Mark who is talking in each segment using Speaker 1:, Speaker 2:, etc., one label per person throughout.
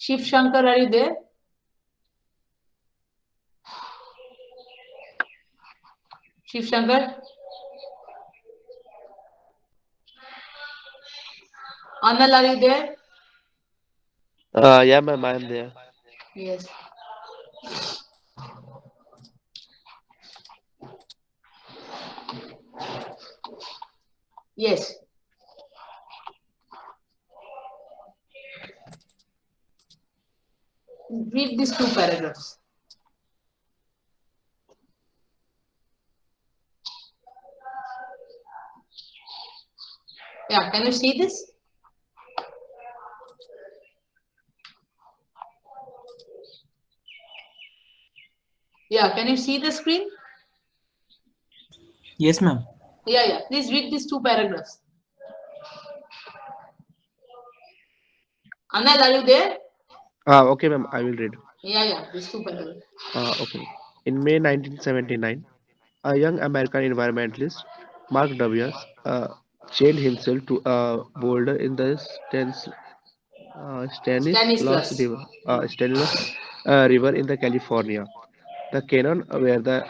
Speaker 1: Shiv Shankar, are you there? Shiv Shankar? Anal, are you there?
Speaker 2: Yeah, ma'am, I am there.
Speaker 1: Yes. Yes. Read these two paragraphs. Yeah, can you see this? Yeah, can you see the screen?
Speaker 3: Yes, ma'am.
Speaker 1: Yeah, yeah. Please read these two paragraphs. Anil, are you there?
Speaker 2: Okay, ma'am, I will read.
Speaker 1: Yeah, yeah. These two paragraphs.
Speaker 2: Okay. In May 1979, a young American environmentalist, Mark Davies, chained himself to a boulder in the Stanislaus
Speaker 1: Stanislas.
Speaker 2: River, River in the California. The canyon where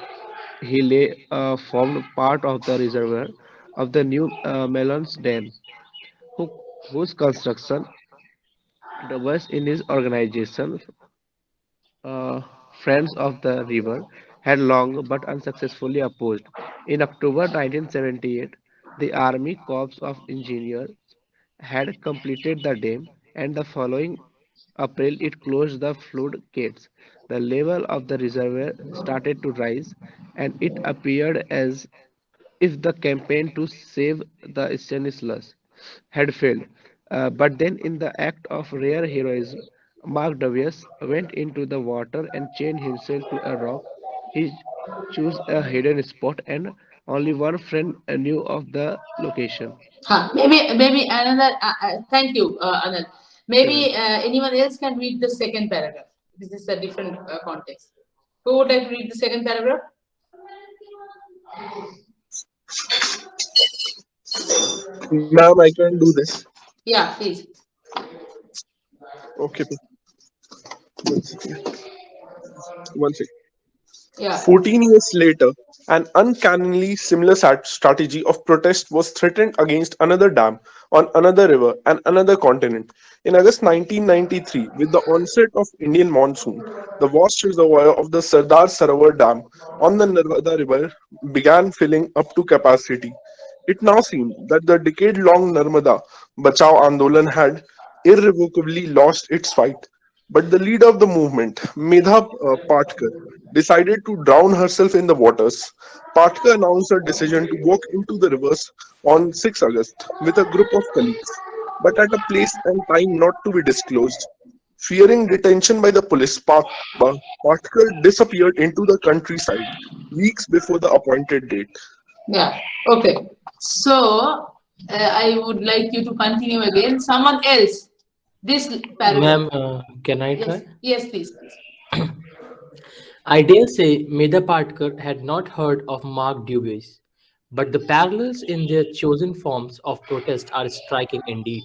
Speaker 2: he lay formed part of the reservoir of the New Melons Dam, who, whose construction was in his organization, uh, Friends of the River, had long but unsuccessfully opposed. In October 1978, the Army Corps of Engineers had completed the dam, and the following April it closed the floodgates. The level of the reservoir started to rise, and it appeared as if the campaign to save the Stanislaus had failed. But then, in the act of rare heroism, Mark Davies went into the water and chained himself to a rock. He chose a hidden spot, and only one friend knew of the location.
Speaker 1: Maybe another. Thank you, Anil.
Speaker 2: Okay, ma'am.
Speaker 1: Maybe anyone else can read the second paragraph. This is a different context. Who would like to read the second paragraph?
Speaker 4: Ma'am, I can do this.
Speaker 1: Yeah, please.
Speaker 4: Okay, one second. One second.
Speaker 1: Yeah.
Speaker 4: 14 years later, an uncannily similar strategy of protest was threatened against another dam on another river and another continent. In August 1993, with the onset of Indian monsoon, the vast reservoir of the Sardar Sarovar Dam on the Narmada River began filling up to capacity. It now seemed that the decade long Narmada Bachao Andolan had irrevocably lost its fight. But the leader of the movement, Medha Patkar, decided to drown herself in the waters. Patkar announced her decision to walk into the rivers on 6 August with a group of colleagues, but at a place and time not to be disclosed. Fearing detention by the police, Patkar disappeared into the countryside weeks before the appointed date.
Speaker 1: Yeah. Okay. So I would like you to continue again. Someone else. This paragraph.
Speaker 3: Ma'am, can I
Speaker 1: Yes.
Speaker 3: try?
Speaker 1: Yes, please, please.
Speaker 3: I dare say Medha Patkar had not heard of Mark Dubis, but the parallels in their chosen forms of protest are striking indeed.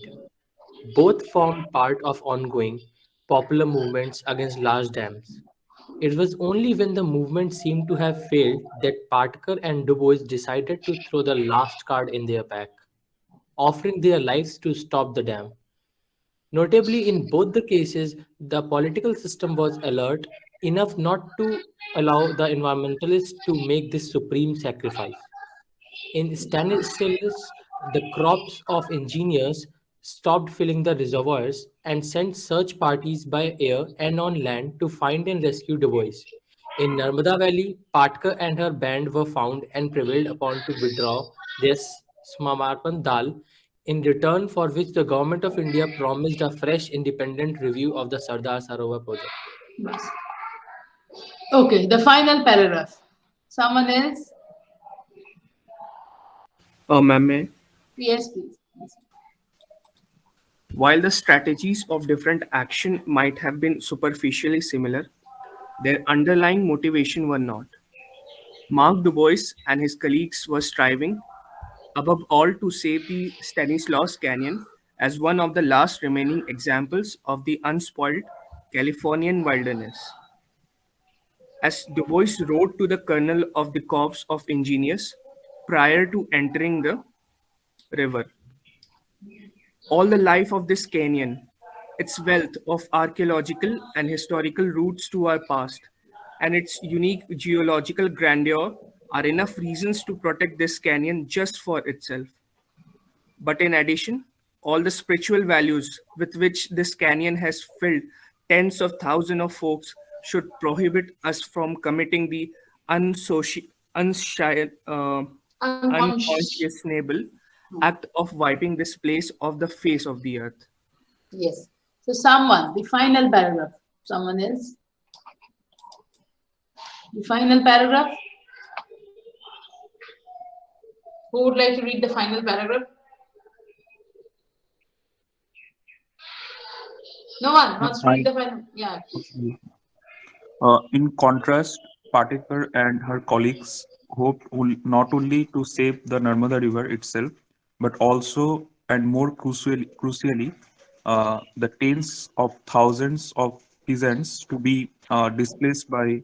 Speaker 3: Both formed part of ongoing, popular movements against large dams. It was only when the movement seemed to have failed that Patkar and Du Bois decided to throw the last card in their pack, offering their lives to stop the dam. Notably, in both the cases, the political system was alert enough not to allow the environmentalists to make this supreme sacrifice. In Stanislaus, the crops of engineers stopped filling the reservoirs and sent search parties by air and on land to find and rescue Du Bois. In Narmada Valley, Patkar and her band were found and prevailed upon to withdraw their Smamarpan Dal, in return for which the Government of India promised a fresh independent review of the Sardar Sarovar project.
Speaker 1: Yes. Okay, the final paragraph. Someone else?
Speaker 5: Ma'am,
Speaker 1: Yes, please.
Speaker 5: while the strategies of different action might have been superficially similar, their underlying motivation were not. Mark Du Bois and his colleagues were striving, above all, to save the Stanislaus Canyon as one of the last remaining examples of the unspoiled Californian wilderness. As Du Bois wrote to the colonel of the Corps of Engineers prior to entering the river, all the life of this canyon, its wealth of archaeological and historical roots to our past, and its unique geological grandeur are enough reasons to protect this canyon just for itself. But in addition, all the spiritual values with which this canyon has filled tens of thousands of folks should prohibit us from committing the unsoci- unshi- uh,
Speaker 1: Unconscious.
Speaker 5: unconscionable act of wiping this place off the face of the earth.
Speaker 1: Yes. So someone, the final paragraph. Someone else? The final paragraph? Who would like to read the final paragraph? No one wants to read the final. Yeah, please.
Speaker 6: In contrast, Patekar and her colleagues hoped not only to save the Narmada River itself, but also, and more crucially, the tens of thousands of peasants to be displaced by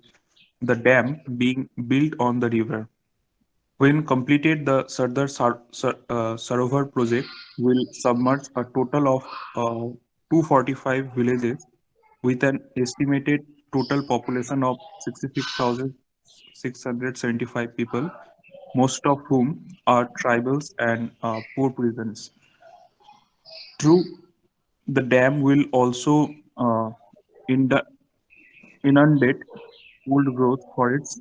Speaker 6: the dam being built on the river. When completed, the Sardar Sarovar project will submerge a total of 245 villages with an estimated total population of 66,675 people, most of whom are tribals and poor peasants. True, the dam will also ind- inundate old growth forests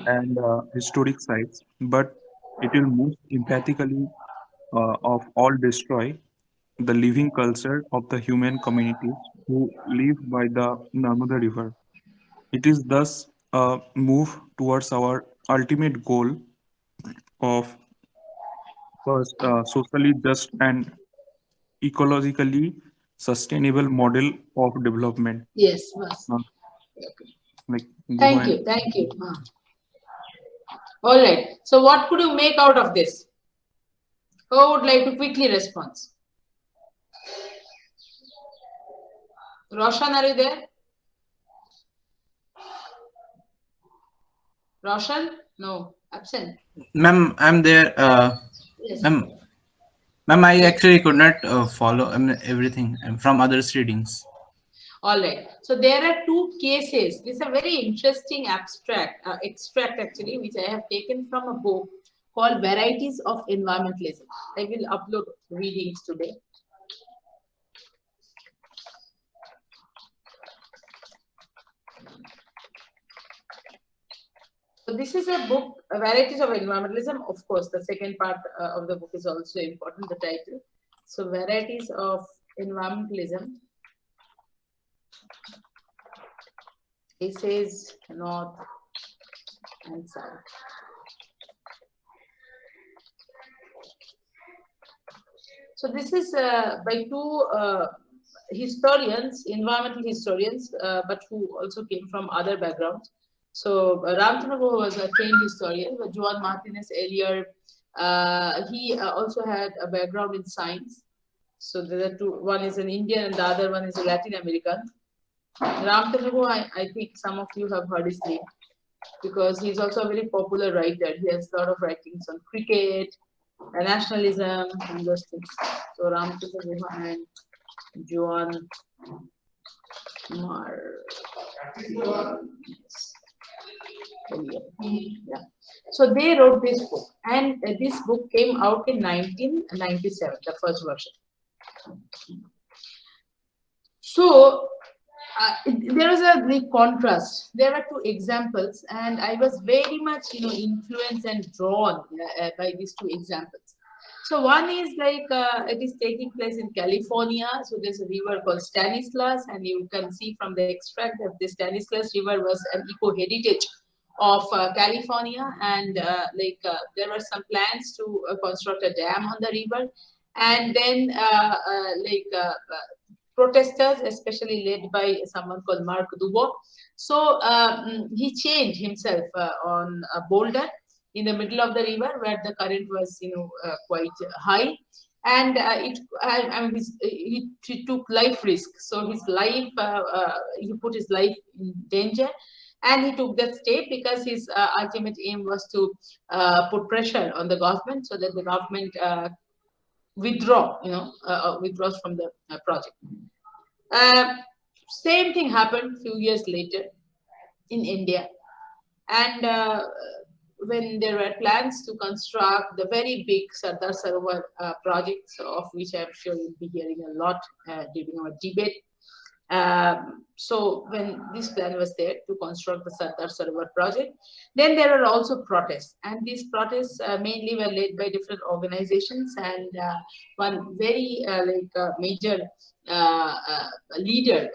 Speaker 6: and historic sites, but it will most emphatically of all destroy the living culture of the human communities who live by the Narmada River. It is thus a move towards our ultimate goal of first socially just and ecologically sustainable model of development.
Speaker 1: Yes, yes.
Speaker 6: Uh, like go
Speaker 1: Thank
Speaker 6: ahead.
Speaker 1: you. Thank you. All right. So what could you make out of this? Who would like to quickly respond? Roshan, are you there? Roshan? No, absent.
Speaker 7: Ma'am, I'm there.
Speaker 1: Yes.
Speaker 7: Ma'am, I actually could not follow everything from others' readings.
Speaker 1: All right. So there are two cases. This is a very interesting extract actually, which I have taken from a book called Varieties of Environmentalism. I will upload readings today. So this is a book, Varieties of Environmentalism. Of course, the second part of the book is also important, the title. So Varieties of Environmentalism. It says North and South. So this is by two historians, environmental historians, but who also came from other backgrounds. So Ramchandra Guha was a trained historian, but Juan Martinez Elier, he also had a background in science. So there are two, one is an Indian and the other one is a Latin American. Ramchandra Guha, I think some of you have heard his name because he's also a very popular writer. He has a lot of writings on cricket, nationalism, and those things. So Ramchandra Guha and Juan Yeah. So they wrote this book, and this book came out in 1997, the first version. So there was a big contrast. There are two examples, and I was very much, influenced and drawn by these two examples. So one is like it is taking place in California. So there's a river called Stanislaus, and you can see from the extract that the Stanislaus River was an eco-heritage of California, and there were some plans to construct a dam on the river, and then protesters, especially led by someone called Mark Dubois. So he chained himself on a boulder in the middle of the river where the current was, quite high. and he took life risk. So his life, he put his life in danger, and he took that step because his ultimate aim was to put pressure on the government so that the government withdraws from the project. Uh, Same thing happened few years later in India, and when there were plans to construct the very big Sardar Sarovar projects, of which I'm sure you'll be hearing a lot during our debate. So when this plan was there to construct the Sardar Sarovar project, then there were also protests, and these protests mainly were led by different organizations, and one very major leader,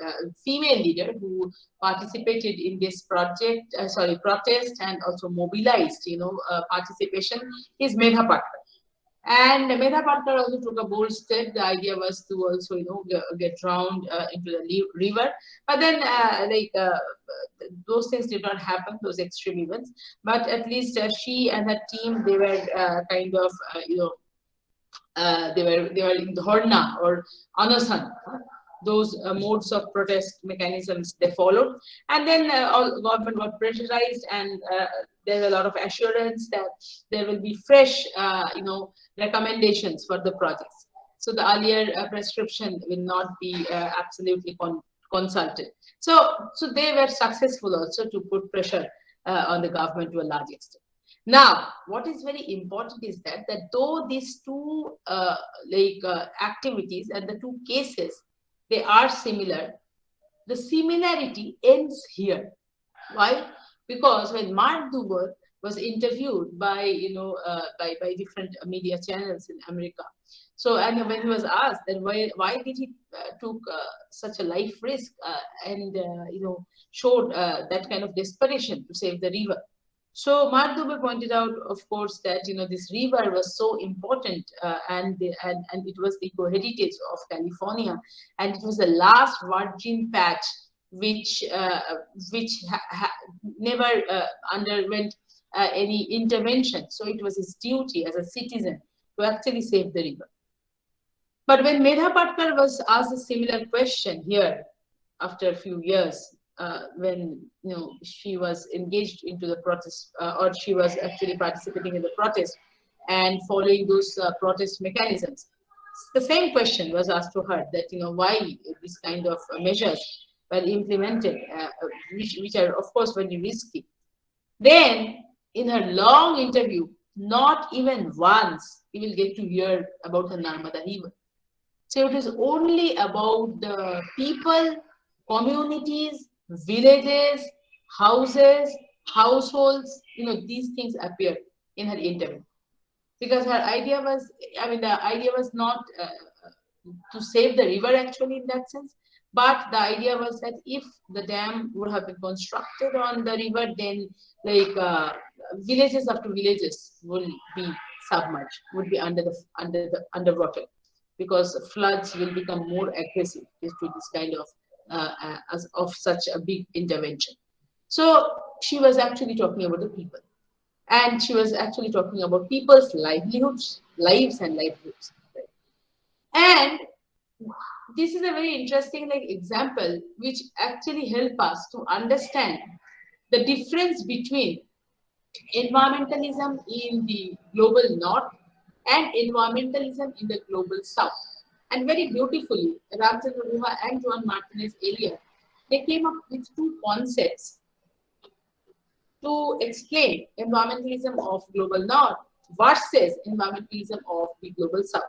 Speaker 1: female leader who participated in this protest and also mobilized, participation is Medha Patkar. And Medha Patkar also took a bold step. The idea was to also, get drowned into the river. But then, those things did not happen, those extreme events. But at least she and her team, they were they were in Dharna or Anasan. Those modes of protest mechanisms they followed, and then all government got pressurized, and there were a lot of assurance that there will be fresh, recommendations for the projects. So the earlier prescription will not be absolutely consulted. So they were successful also to put pressure on the government to a large extent. Now, what is very important is that though these two activities and the two cases, they are similar, the similarity ends here. Why? Because when Mark Dubur was interviewed by by different media channels in America, and when he was asked that why did he took such a life risk and showed that kind of desperation to save the river. So Mark Dubey pointed out, of course, that this river was so important, and it was the eco-heritage of California, and it was the last virgin patch which never underwent any intervention. So it was his duty as a citizen to actually save the river. But when Medha Patkar was asked a similar question here after a few years, when she was engaged into the protest, or she was actually participating in the protest and following those protest mechanisms, the same question was asked to her, that why this kind of measures were implemented, which are of course very risky. Then in her long interview, not even once you will get to hear about the Narmada River. So it is only about the people, communities, villages, houses, households, these things appear in her interview. Because her idea was, the idea was not to save the river actually in that sense, but the idea was that if the dam would have been constructed on the river, then villages after villages will be submerged, would be underwater, because floods will become more aggressive due to this kind of such a big intervention. So she was actually talking about the people, and she was actually talking about people's lives and livelihoods. And this is a very interesting example which actually help us to understand the difference between environmentalism in the global north and environmentalism in the global south. And very beautifully, Ramchandra Guha and Juan Martinez Elliott, they came up with two concepts to explain environmentalism of global north versus environmentalism of the global south.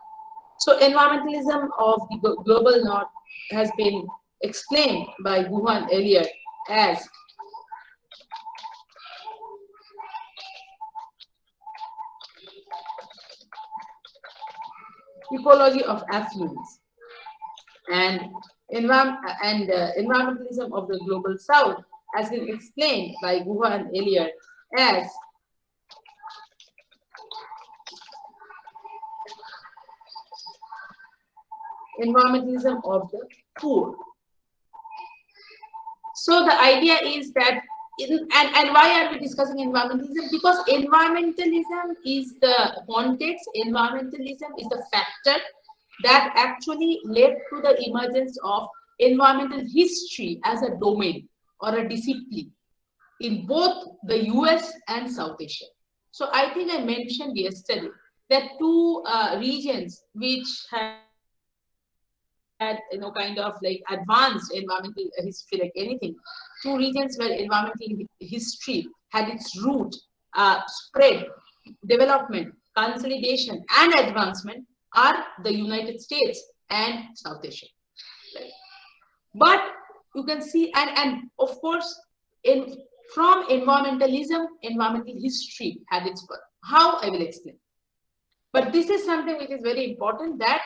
Speaker 1: So environmentalism of the global north has been explained by Guha and Elliott as ecology of affluence, and environmentalism of the global south has been explained by Guha and Elliott as environmentalism of the poor. So the idea is that And why are we discussing environmentalism? Because environmentalism is the context, environmentalism is the factor that actually led to the emergence of environmental history as a domain or a discipline in both the US and South Asia. So I think I mentioned yesterday that two regions which had kind of like advanced environmental history like anything, two regions where environmental history had its root, spread, development, consolidation, and advancement are the United States and South Asia. Right? But you can see, and of course, in from environmentalism, environmental history had its birth. How I will explain. But this is something which is very important, that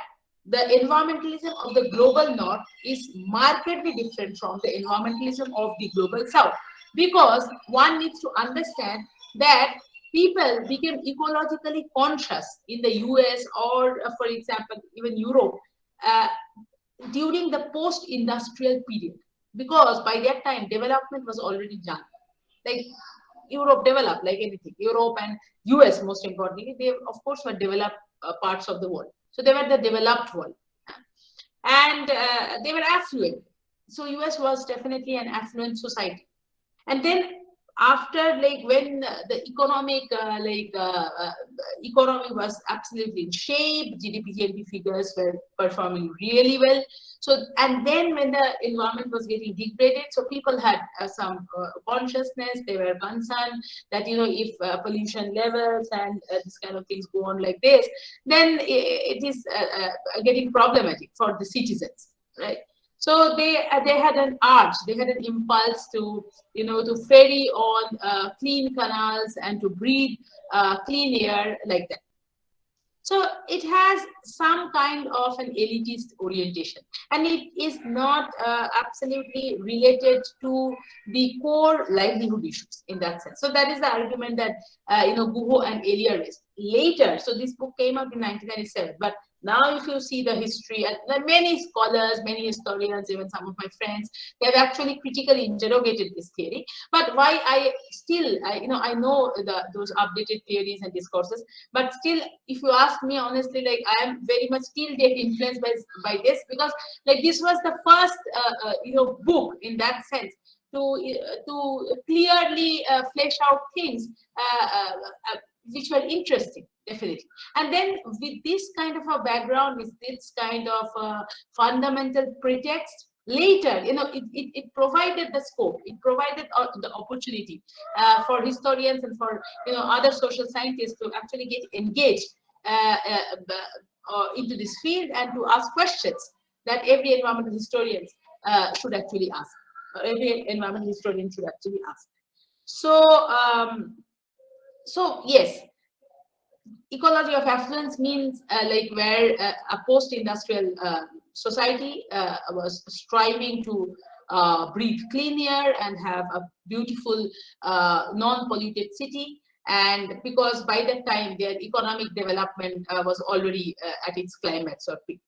Speaker 1: the environmentalism of the global north is markedly different from the environmentalism of the global south, because one needs to understand that people became ecologically conscious in the US or, for example, even Europe uh, during the post-industrial period, because by that time development was already done. Like Europe developed like anything. Europe and US, most importantly, they of course were developed parts of the world. So they were the developed world, and they were affluent. So US was definitely an affluent society. And then after, like when the economy was absolutely in shape, GDP figures were performing really well. So, and then when the environment was getting degraded, so people had some consciousness. They were concerned that, you know, if pollution levels and this kind of things go on like this, then it is getting problematic for the citizens, right? So they had an urge, they had an impulse to, you know, to ferry on clean canals and to breathe clean air like that. So it has some kind of an elitist orientation, and it is not absolutely related to the core livelihood issues in that sense. So that is the argument that Guho and Elia raised later. So this book came out in 1997, but now if you see the history, and there are many scholars, many historians, even some of my friends, they have actually critically interrogated this theory. But why I still, I know those updated theories and discourses, but still, if you ask me honestly, like I am very much still get influenced by this, because like this was the first book in that sense to clearly flesh out things which were interesting, definitely. And then with this kind of a background, with this kind of fundamental pretext, later, it provided the scope, it provided the opportunity for historians and for other social scientists to actually get engaged into this field and to ask questions that every environmental historian should actually ask. Every environmental historian should actually ask. So yes, ecology of affluence means like where a post-industrial society was striving to breathe clean air and have a beautiful non-polluted city, and because by that time their economic development was already at its climax or peak.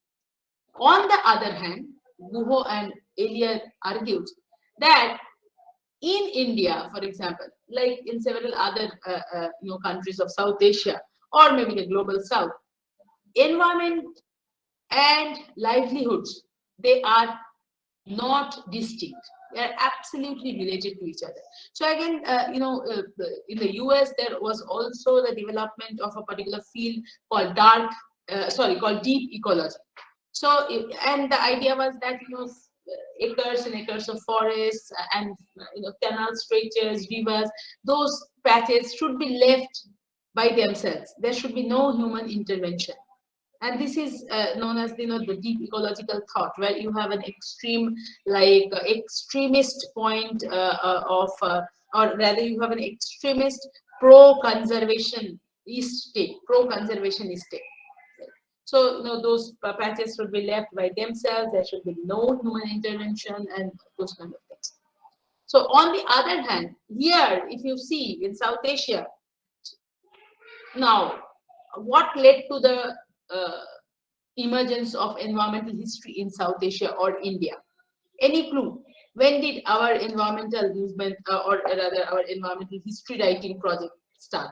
Speaker 1: On the other hand, Guho and Elia argued that in India, for example, like in several other countries of South Asia or maybe the global South, environment and livelihoods, they are not distinct. They are absolutely related to each other. So again, in the US, there was also the development of a particular field called called deep ecology. So, and the idea was that acres and acres of forests and canal stretches, rivers, those patches should be left by themselves. There should be no human intervention. And this is known as the deep ecological thought, where you have an extreme, like extremist point or rather you have an extremist pro-conservationist take. So, those patches should be left by themselves. There should be no human intervention and those kind of things. So, on the other hand, here, if you see in South Asia, now, what led to the emergence of environmental history in South Asia or India? Any clue? When did our environmental movement or rather our environmental history writing project start?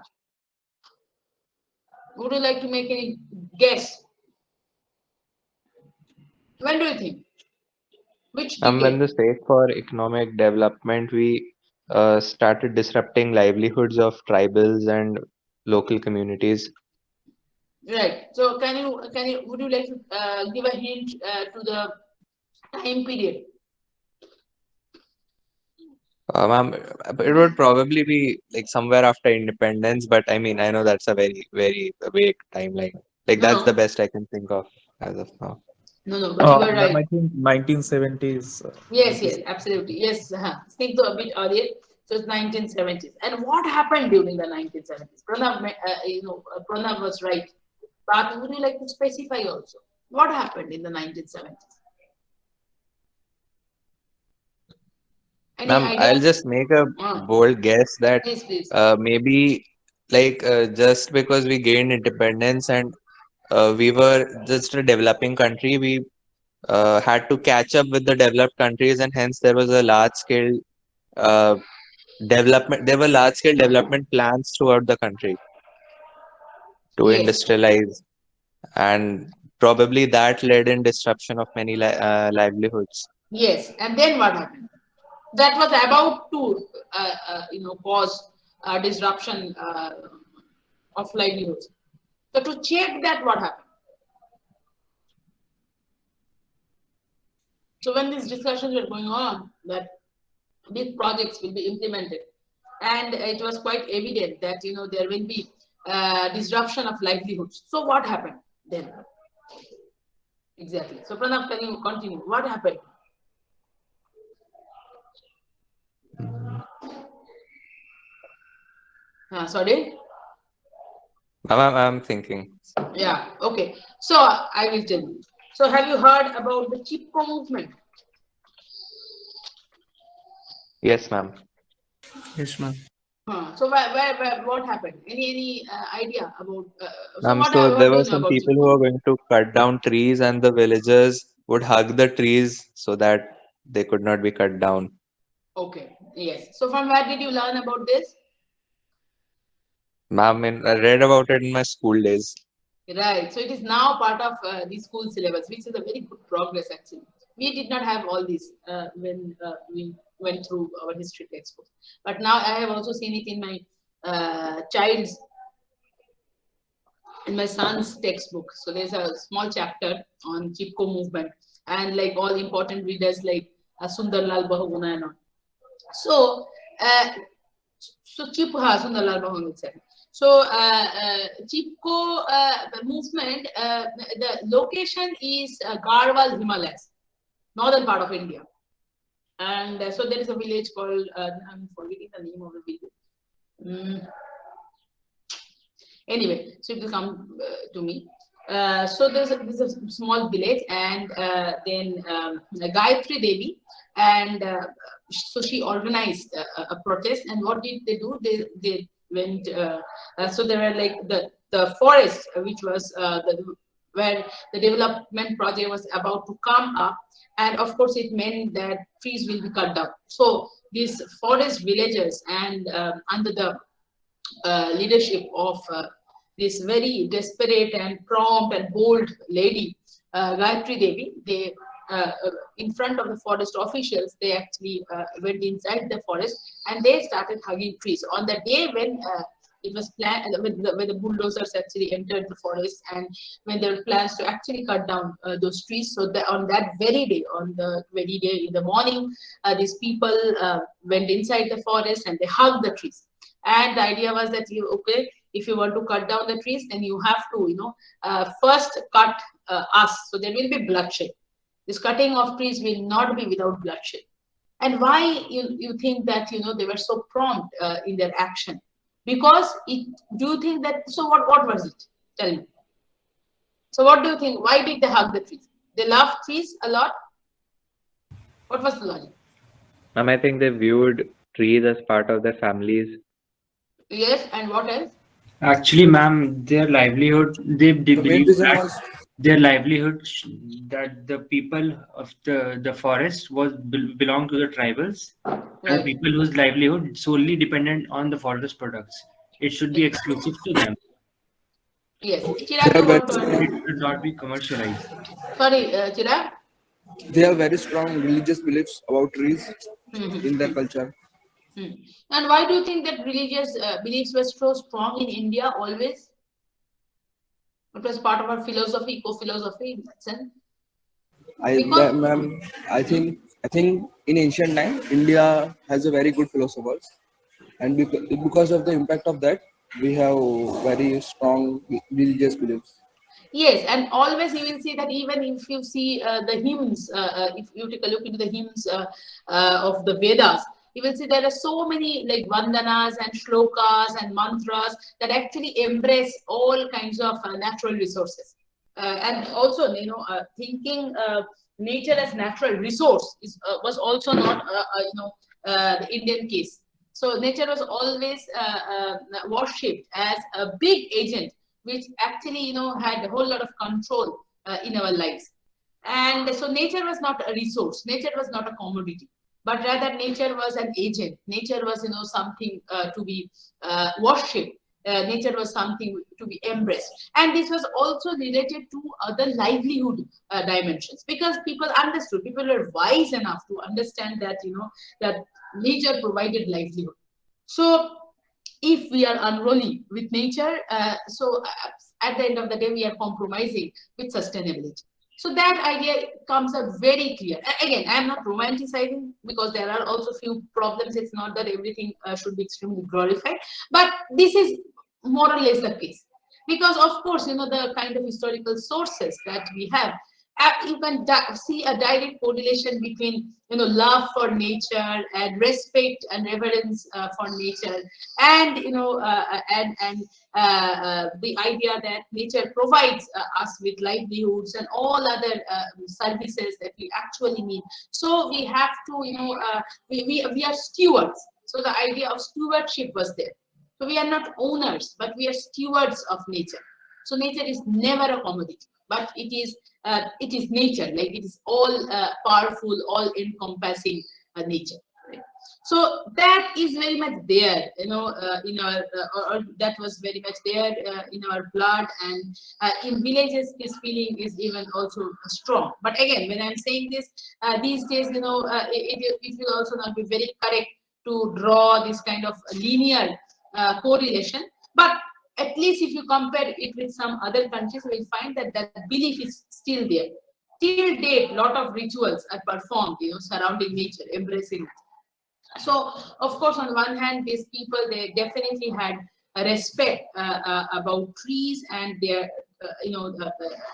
Speaker 1: Would you like to make any guess? When do you think? Which
Speaker 8: When
Speaker 1: decade?
Speaker 8: the sake for economic development, we started disrupting livelihoods of tribals and local communities.
Speaker 1: Right. So would you like to give a hint to the time period?
Speaker 8: Ma'am, it would probably be like somewhere after independence, but I mean, I know that's a very, very vague timeline. Like
Speaker 1: No,
Speaker 8: that's the
Speaker 1: no,
Speaker 8: best I can think of as of now.
Speaker 1: no, but you are
Speaker 6: Ma'am,
Speaker 1: right.
Speaker 6: I think 1970s.
Speaker 1: Yes, yes, absolutely. Yes, think a bit earlier. So it's 1970s. And what happened during the 1970s? Pranav was right. But would you like to specify also? What happened in the 1970s? Any
Speaker 8: Ma'am,
Speaker 1: idea?
Speaker 8: I'll just make a bold guess that
Speaker 1: Please.
Speaker 8: maybe just because we gained independence and we were just a developing country, we had to catch up with the developed countries, and hence there was a large scale uh, development. There were large scale development plans throughout the country to
Speaker 1: Yes,
Speaker 8: industrialize, and probably that led in disruption of many livelihoods.
Speaker 1: yes. And then what happened? That was about to, cause disruption of livelihoods. So to check that, what happened? So when these discussions were going on, that these projects will be implemented, and it was quite evident that there will be disruption of livelihoods. So what happened then? Exactly. So Pranav, can you continue? What happened? Sorry.
Speaker 8: I'm thinking.
Speaker 1: Yeah. Okay. So I will tell you. So have you heard about the Chipko movement?
Speaker 8: Yes, ma'am.
Speaker 5: Yes, ma'am.
Speaker 1: So what happened? Any idea about?
Speaker 8: So there
Speaker 1: What do
Speaker 8: were
Speaker 1: you know
Speaker 8: some
Speaker 1: about
Speaker 8: people who
Speaker 1: Chipko?
Speaker 8: were going to cut down trees, and the villagers would hug the trees so that they could not be cut down.
Speaker 1: Okay. Yes. So from where did you learn about this?
Speaker 8: Ma'am, I read about it in my school days.
Speaker 1: Right. So it is now part of the school syllabus, which is a very good progress actually. We did not have all this when we went through our history textbooks, but now I have also seen it in my child's, in my son's textbook. So there's a small chapter on Chipko movement, and like all important readers like Sundarlal Bahuguna and all. So, Sundarlal Bahuguna itself. So, Chipko movement, the location is Garhwal Himalayas, northern part of India. And so there is a village called, I'm forgetting the name of the village. Anyway, so it will come to me. So there's a small village, and then Gayatri Devi, and so she organized a protest. And what did they do? They went. So there were like the forest, which was where the development project was about to come up, and of course it meant that trees will be cut down. So these forest villagers, and under the leadership of this very desperate and prompt and bold lady, Gayatri Devi, they in front of the forest officials, they actually went inside the forest and they started hugging trees. On the day when it was planned, when the bulldozers actually entered the forest, and when there were plans to actually cut down those trees. So on that very day, on the very day in the morning, these people went inside the forest and they hugged the trees. And the idea was that if you want to cut down the trees, then you have to first cut us, so there will be bloodshed. This cutting of trees will not be without bloodshed. And why you think that they were so prompt in their action? Because do you think that, so what was it? Tell me. So what do you think? Why did they hug the trees? They love trees a lot. What was the logic?
Speaker 8: Ma'am, I think they viewed trees as part of their families.
Speaker 1: Yes, and what else?
Speaker 7: Actually, ma'am, their livelihood, they
Speaker 9: The main
Speaker 7: believe
Speaker 9: reason
Speaker 7: that
Speaker 9: was
Speaker 5: their livelihood, that the people of the forest was belong to the tribals, and the
Speaker 1: Right.
Speaker 5: people whose livelihood solely dependent on the forest products. It should be exclusive to them.
Speaker 1: Yes.
Speaker 9: They
Speaker 1: Chirag,
Speaker 9: are
Speaker 1: you
Speaker 9: very
Speaker 1: want to
Speaker 9: strong.
Speaker 5: It
Speaker 1: add?
Speaker 5: should not be commercialized.
Speaker 1: Sorry, Chirag.
Speaker 9: They have very strong religious beliefs about trees in their
Speaker 1: Mm-hmm.
Speaker 9: culture.
Speaker 1: And why do you think that religious beliefs were so strong in India always? It was part of our philosophy, eco-philosophy in that sense. Because
Speaker 9: Ma'am,
Speaker 1: hmm,
Speaker 9: I think in ancient time, India has a very good philosophers, and because of the impact of that, we have very strong religious beliefs.
Speaker 1: yes, and always you will see that even if you see the hymns, if you take a look into the hymns of the Vedas, you will see there are so many like vandanas and shlokas and mantras that actually embrace all kinds of natural resources. And also, thinking nature as natural resource was also not, the Indian case. So nature was always worshipped as a big agent which actually had a whole lot of control in our lives. And so nature was not a resource, nature was not a commodity, but rather nature was an agent. Nature was something to be worshipped. Nature was something to be embraced, and this was also related to other livelihood dimensions, because people were wise enough to understand that that nature provided livelihood. So if we are unrolling with nature, at the end of the day, we are compromising with sustainability. So that idea comes up very clear. Again, I am not romanticizing, because there are also few problems. It's not that everything should be extremely glorified, but this is more or less the case. Because of course, the kind of historical sources that we have, you can see a direct correlation between love for nature and respect and reverence for nature, and the idea that nature provides us with livelihoods and all other services that we actually need. So we have to we are stewards. So the idea of stewardship was there. So we are not owners, but we are stewards of nature. So nature is never a commodity, but it is nature. Like, it is all powerful, all encompassing nature. Right? So that is very much there, in our, or that was very much there in our blood, and in villages, this feeling is even also strong. But again, when I'm saying this, these days, it will also not be very correct to draw this kind of linear correlation. But at least if you compare it with some other countries, you will find that that belief is still there. Till date, lot of rituals are performed, surrounding nature, embracing it. So, of course, on one hand, these people, they definitely had a respect about trees and their,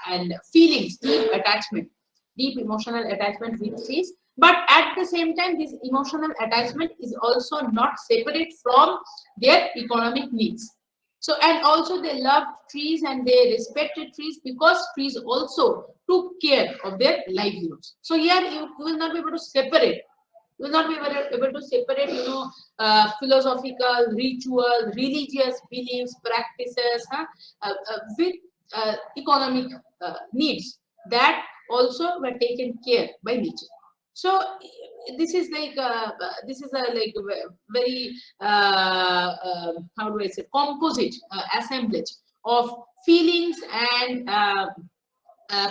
Speaker 1: and feelings, deep emotional attachment with trees. But at the same time, this emotional attachment is also not separate from their economic needs. So, and also they loved trees and they respected trees because trees also took care of their livelihoods. So here you will not be able to separate. You will not be able to separate, philosophical, ritual, religious beliefs, practices, with economic needs that also were taken care by nature. So this is like this is a like very how do I say, composite assemblage of feelings and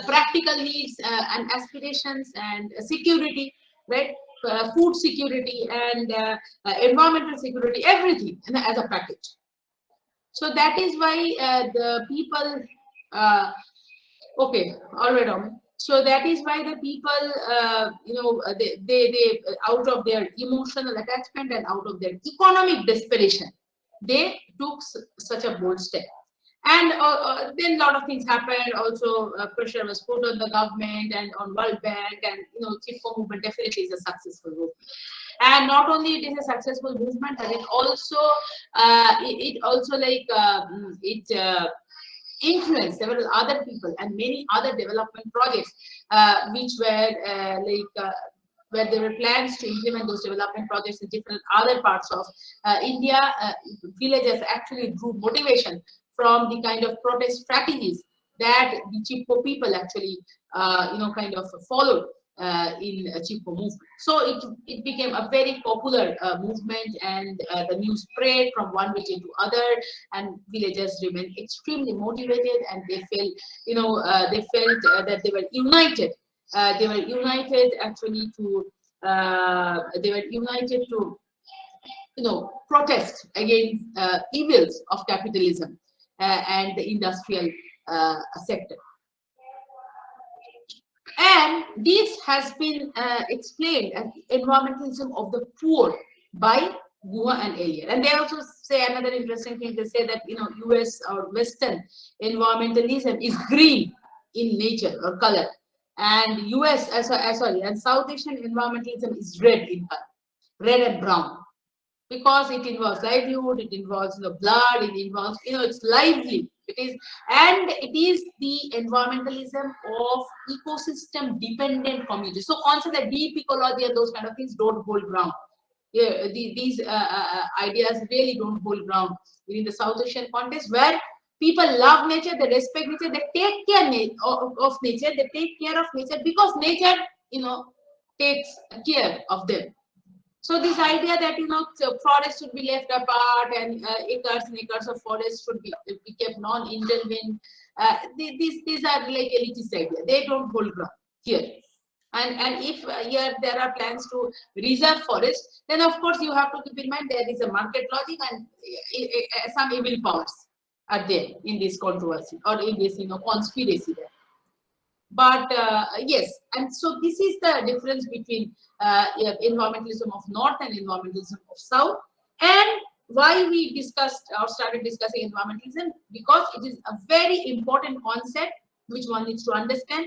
Speaker 1: practical needs and aspirations and security, right? Food security and environmental security, everything as a package. So that is why the people, uh, okay, all right, Om. So that is why the people, they out of their emotional attachment and out of their economic desperation, they took such a bold step. And then a lot of things happened. Also, pressure was put on the government and on World Bank, and Chipko movement definitely is a successful movement. And not only it is a successful movement, but it also it also like it influenced several other people and many other development projects, which were where there were plans to implement those development projects in different other parts of India. Villagers actually drew motivation from the kind of protest strategies that the Chipko people actually, kind of followed in Chipko movement. So it became a very popular movement, and the news spread from one village to other, and villagers remained extremely motivated, and they felt, they felt that they were united. They were united actually to. They were united to, protest against evils of capitalism and the industrial sector. And this has been explained as the environmentalism of the poor by Guha and Elliott. And they also say another interesting thing. They say that, US or Western environmentalism is green in nature or color, and US, and South Asian environmentalism is red in color, red and brown, because it involves livelihood, it involves blood, it involves, it's lively. It is, and it is the environmentalism of ecosystem dependent communities. So concept like deep ecology and those kind of things don't hold ground. Yeah, these ideas really don't hold ground in the South Asian context, where people love nature, they respect nature, they take care of nature, they take care of nature because nature, takes care of them. So this idea that forests should be left apart, and acres and acres of forest should be kept non-intervened. These are like elitist ideas. They don't hold ground here. And if here there are plans to reserve forest, then of course you have to keep in mind there is a market logic, and some evil powers are there in this controversy or in this conspiracy there. But yes, and so this is the difference between environmentalism of North and environmentalism of South, and why we discussed or started discussing environmentalism, because it is a very important concept which one needs to understand.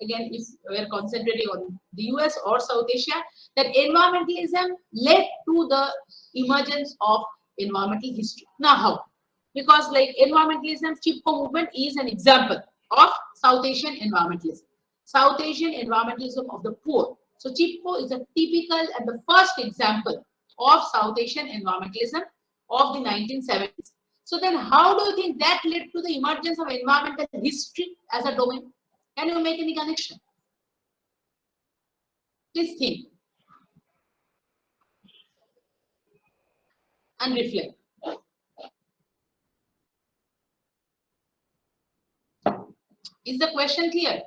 Speaker 1: Again, if we are concentrating on the US or South Asia, that environmentalism led to the emergence of environmental history. Now how? Because like environmentalism, Chipko movement is an example of South Asian environmentalism. South Asian environmentalism of the poor. So Chipko is a typical and the first example of South Asian environmentalism of the 1970s. So then how do you think that led to the emergence of environmental history as a domain? Can you make any connection? Please think and reflect. Is the question clear?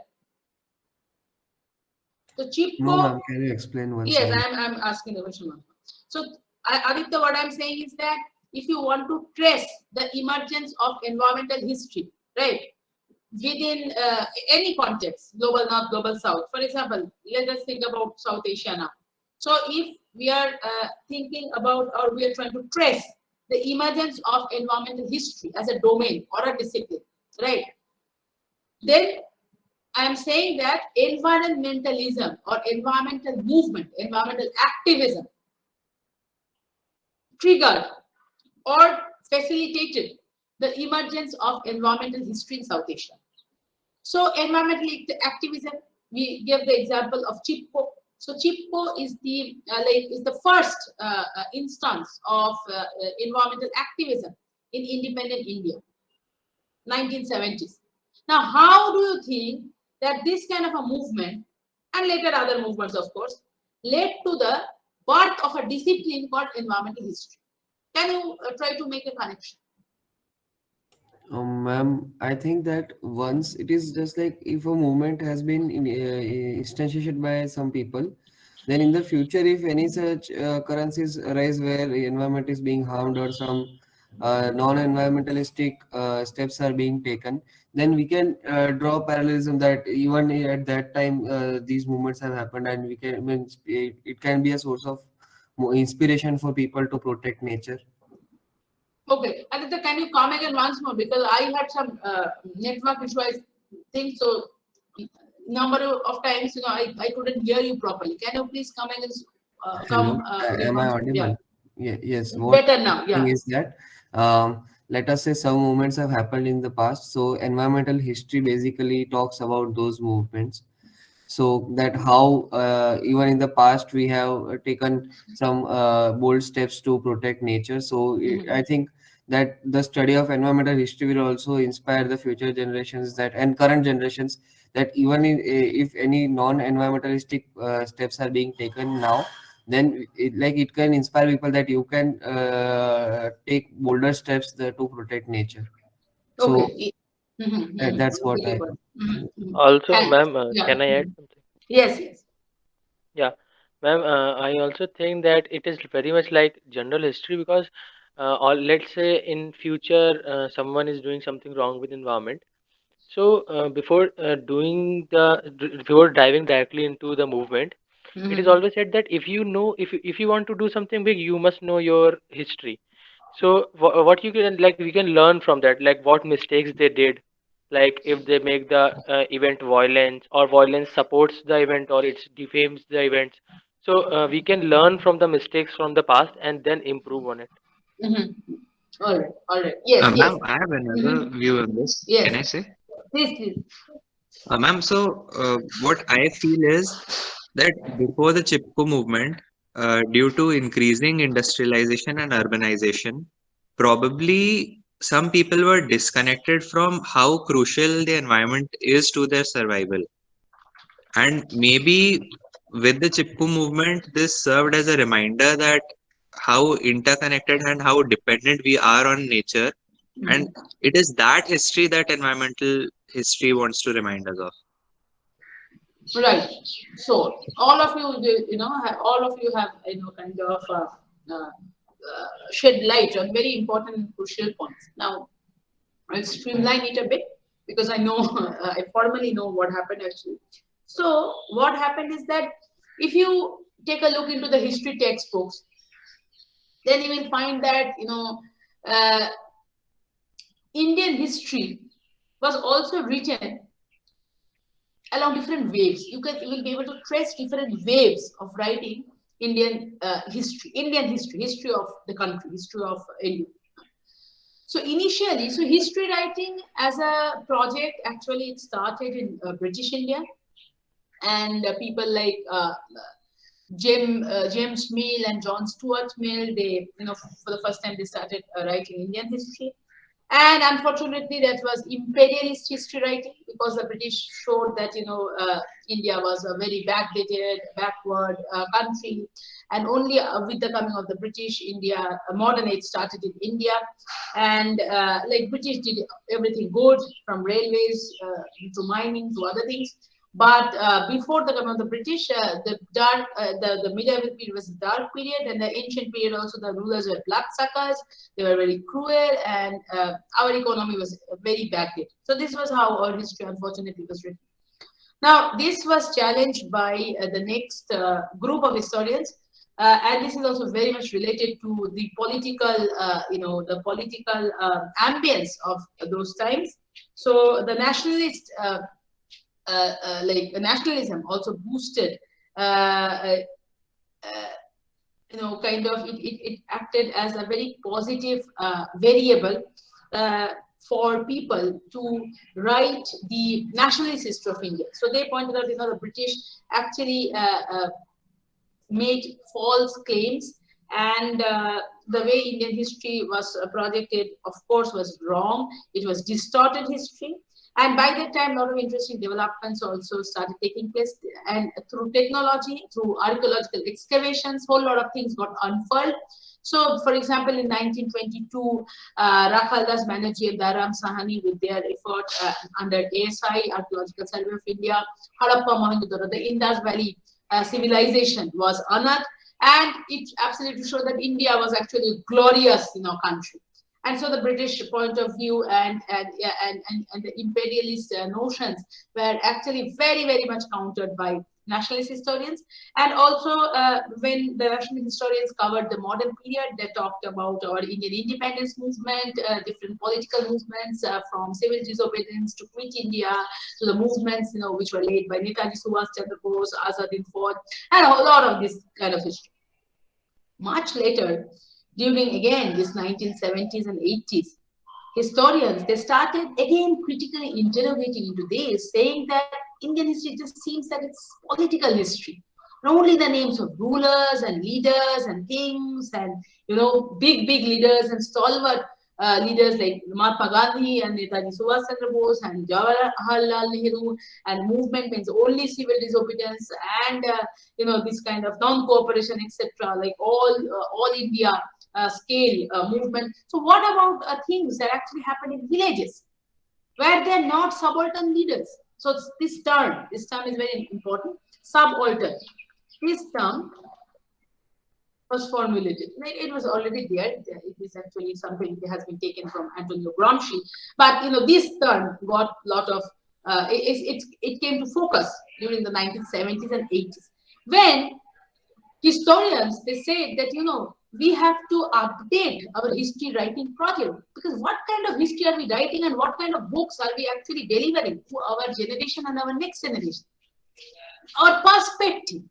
Speaker 1: So Chipko.
Speaker 10: No, ma'am. Can you explain once
Speaker 1: Yes,
Speaker 10: again?
Speaker 1: I'm asking the question. So Aditya, what I'm saying is that if you want to trace the emergence of environmental history, right, within any context, global north, global south. For example, let us think about South Asia now. So if we are thinking about, or we are trying to trace the emergence of environmental history as a domain or a discipline, right, then I am saying that environmentalism or environmental movement, environmental activism triggered or facilitated the emergence of environmental history in South Asia. So environmental activism, we give the example of Chipko. So Chipko is the first instance of environmental activism in independent India, 1970s. Now, how do you think that this kind of a movement, and later other movements, of course, led to the birth of a discipline called environmental history? Can you try to make a connection?
Speaker 10: Ma'am, I think that once it is just like if a movement has been instantiated by some people, then in the future, if any such occurrences arise where the environment is being harmed or some non-environmentalistic steps are being taken, then we can draw parallelism that even at that time these movements have happened, and we can, I mean, it can be a source of inspiration for people to protect nature.
Speaker 1: Okay, Aditya, can you come again once more, because I had some network issue, I think so. Number of times, I couldn't hear you properly. Can you please come again?
Speaker 10: Hello,
Speaker 1: Again
Speaker 10: am I
Speaker 1: once more?
Speaker 10: audible?
Speaker 1: Yeah.
Speaker 10: Yes.
Speaker 1: Better now.
Speaker 10: Thing
Speaker 1: Yeah.
Speaker 10: is that let us say some movements have happened in the past. So environmental history basically talks about those movements. So that how even in the past we have taken some bold steps to protect nature. So I think that the study of environmental history will also inspire the future generations that and current generations, that even if any non-environmentalistic steps are being taken now, then it can inspire people that you can take bolder steps to protect nature. So
Speaker 1: Okay.
Speaker 10: that's what
Speaker 1: Okay,
Speaker 10: I.
Speaker 1: got it.
Speaker 3: Also,
Speaker 1: And
Speaker 3: ma'am,
Speaker 1: yeah.
Speaker 3: can I add something?
Speaker 1: Yes, yes.
Speaker 3: Yeah, ma'am, I also think that it is very much like general history because, or let's say in future, someone is doing something wrong with environment. So before diving directly into the movement, it is always said that if you know if you want to do something big, you must know your history. So what you can like we can learn from that, like what mistakes they did, like if they make the event violence or violence supports the event or it defames the events. So we can learn from the mistakes from the past and then improve on it.
Speaker 1: All right, all right. Yes, yes.
Speaker 8: Ma'am, I have another view on this.
Speaker 1: Yes.
Speaker 8: Can I say?
Speaker 1: Please, please.
Speaker 8: Ma'am, so what I feel is that before the Chipko movement, due to increasing industrialization and urbanization, probably some people were disconnected from how crucial the environment is to their survival. And maybe with the Chipko movement, this served as a reminder that how interconnected and how dependent we are on nature. And it is that history that environmental history wants to remind us of.
Speaker 1: Right. So all of you, all of you have, kind of shed light on very important and crucial points. Now, I'll streamline it a bit because I know, I formally know what happened actually. So what happened is that if you take a look into the history textbooks, then you will find that, uh, Indian history was also written along different waves. You will be able to trace different waves of writing Indian history of the country, history of India. So initially, so history writing as a project actually it started in British India, and people like James Mill and John Stuart Mill, they for the first time they started writing Indian history. And unfortunately, that was imperialist history writing because the British showed that India was a very backdated, backward country, and only with the coming of the British, India modern age started in India, and like British did everything good from railways to mining to other things. But before the coming of the British, the medieval period was a dark period, and the ancient period also the rulers were bloodsuckers. They were very cruel, and our economy was very backdated. So this was how our history, unfortunately, was written. Now, this was challenged by the next group of historians, and this is also very much related to the political, ambience of those times. So the nationalist. Nationalism also boosted kind of it acted as a very positive variable for people to write the nationalist history of India. So they pointed out, the British actually made false claims, and the way Indian history was projected, of course, was wrong. It was distorted history. And by that time, a lot of interesting developments also started taking place. And through technology, through archaeological excavations, whole lot of things got unfurled. So, for example, in 1922, Rakhaldas Banerjee and Dharam Sahani, with their effort under ASI, Archaeological Survey of India, Harappa, Mohenjo-daro, the Indus Valley civilization was unearthed, and it absolutely showed that India was actually a glorious, country. And so the British point of view and the imperialist notions were actually very, very much countered by nationalist historians. And also when the nationalist historians covered the modern period, they talked about our Indian independence movement, different political movements from civil disobedience to quit India, to the movements which were led by Netaji Subhash Chandra Bose, Azad Hind Fauj, and a lot of this kind of history. Much later, during again this 1970s and 80s, historians, they started again critically interrogating into this, saying that Indian history just seems that it's political history. Not only the names of rulers and leaders and kings and big leaders and stalwart leaders like Mahatma Gandhi and Netaji Subhash Chandra Bose and Jawaharlal Nehru, and movement means only civil disobedience and this kind of non-cooperation, etc. Like all India scale movement. So what about things that actually happen in villages where they are not subaltern leaders? So this term is very important. Subaltern. This term was formulated. It was already there. It is actually something that has been taken from Antonio Gramsci. But this term got a lot of it came to focus during the 1970s and 80s, when historians, they say that we have to update our history writing project, because what kind of history are we writing and what kind of books are we actually delivering to our generation and our next generation? Our perspective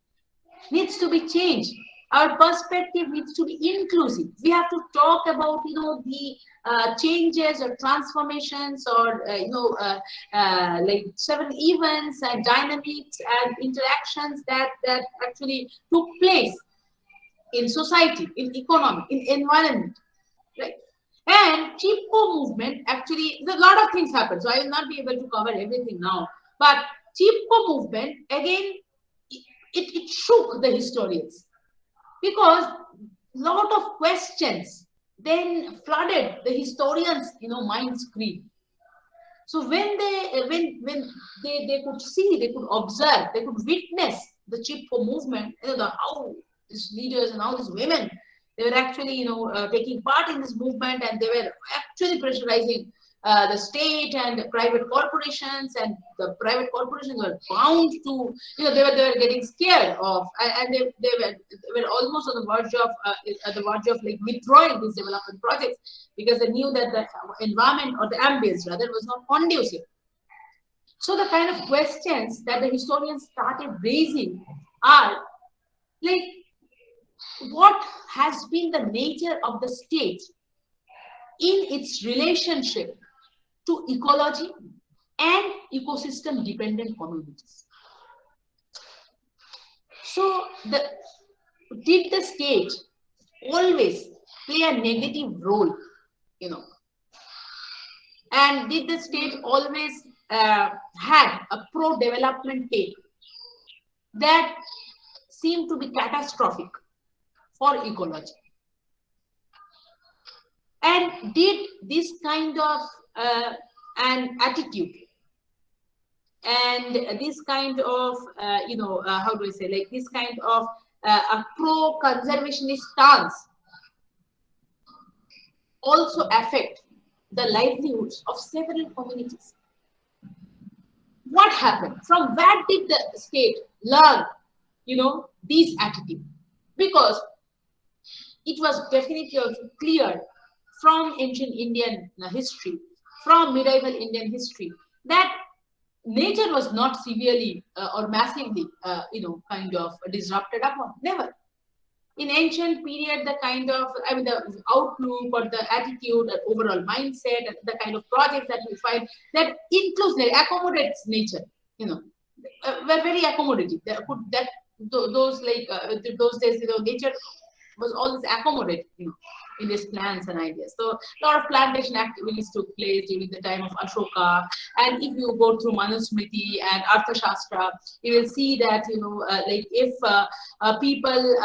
Speaker 1: needs to be changed. Our perspective needs to be inclusive. We have to talk about the changes or transformations or like several events and dynamics and interactions that actually took place in society, in economy, in environment, right? And Chipko movement, actually, a lot of things happened, so I will not be able to cover everything now. But Chipko movement, again, it shook the historians, because a lot of questions then flooded the historians' mind screen. So when they could see, they could observe, they could witness the Chipko movement, how these leaders and all these women, they were actually taking part in this movement, and they were actually pressurizing the state and private corporations, and the private corporations were bound to, they were getting scared of, and they were almost on the verge of like withdrawing these development projects, because they knew that the environment, or the ambience rather, was not conducive. So the kind of questions that the historians started raising are like, what has been the nature of the state in its relationship to ecology and ecosystem dependent communities? So did the state always play a negative role, and did the state always had a pro-development take that seemed to be catastrophic for ecology? And did this kind of an attitude and this kind of how do I say, like this kind of a pro-conservationist stance also affect the livelihoods of several communities? What happened? From where did the state learn these attitudes? Because it was definitely also clear from ancient Indian history, from medieval Indian history, that nature was not severely or massively, kind of disrupted upon. Never. In ancient period, the kind of, the outlook or the attitude, the overall mindset, and the kind of projects that we find that includes, that accommodates nature, were very accommodative. Those days, nature was always accommodated, in these plans and ideas. So a lot of plantation activities took place during the time of Ashoka. And if you go through Manusmriti and Arthashastra, you will see that, like if people,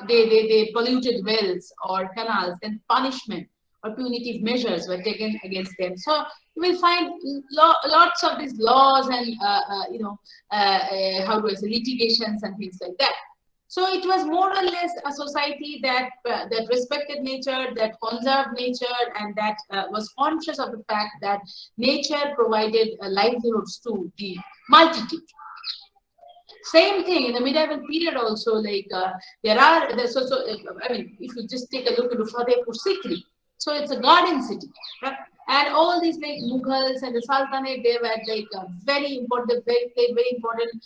Speaker 1: they polluted wells or canals, then punishment or punitive measures were taken against them. So you will find lots of these laws and, how do I say, litigations and things like that. So it was more or less a society that respected nature, that conserved nature, and that was conscious of the fact that nature provided livelihoods to the multitude. Same thing in the medieval period also, like if you just take a look into Fatehpur Sikri, so it's a garden city, right? And all these like Mughals and the Sultanate, they were like very important, played very important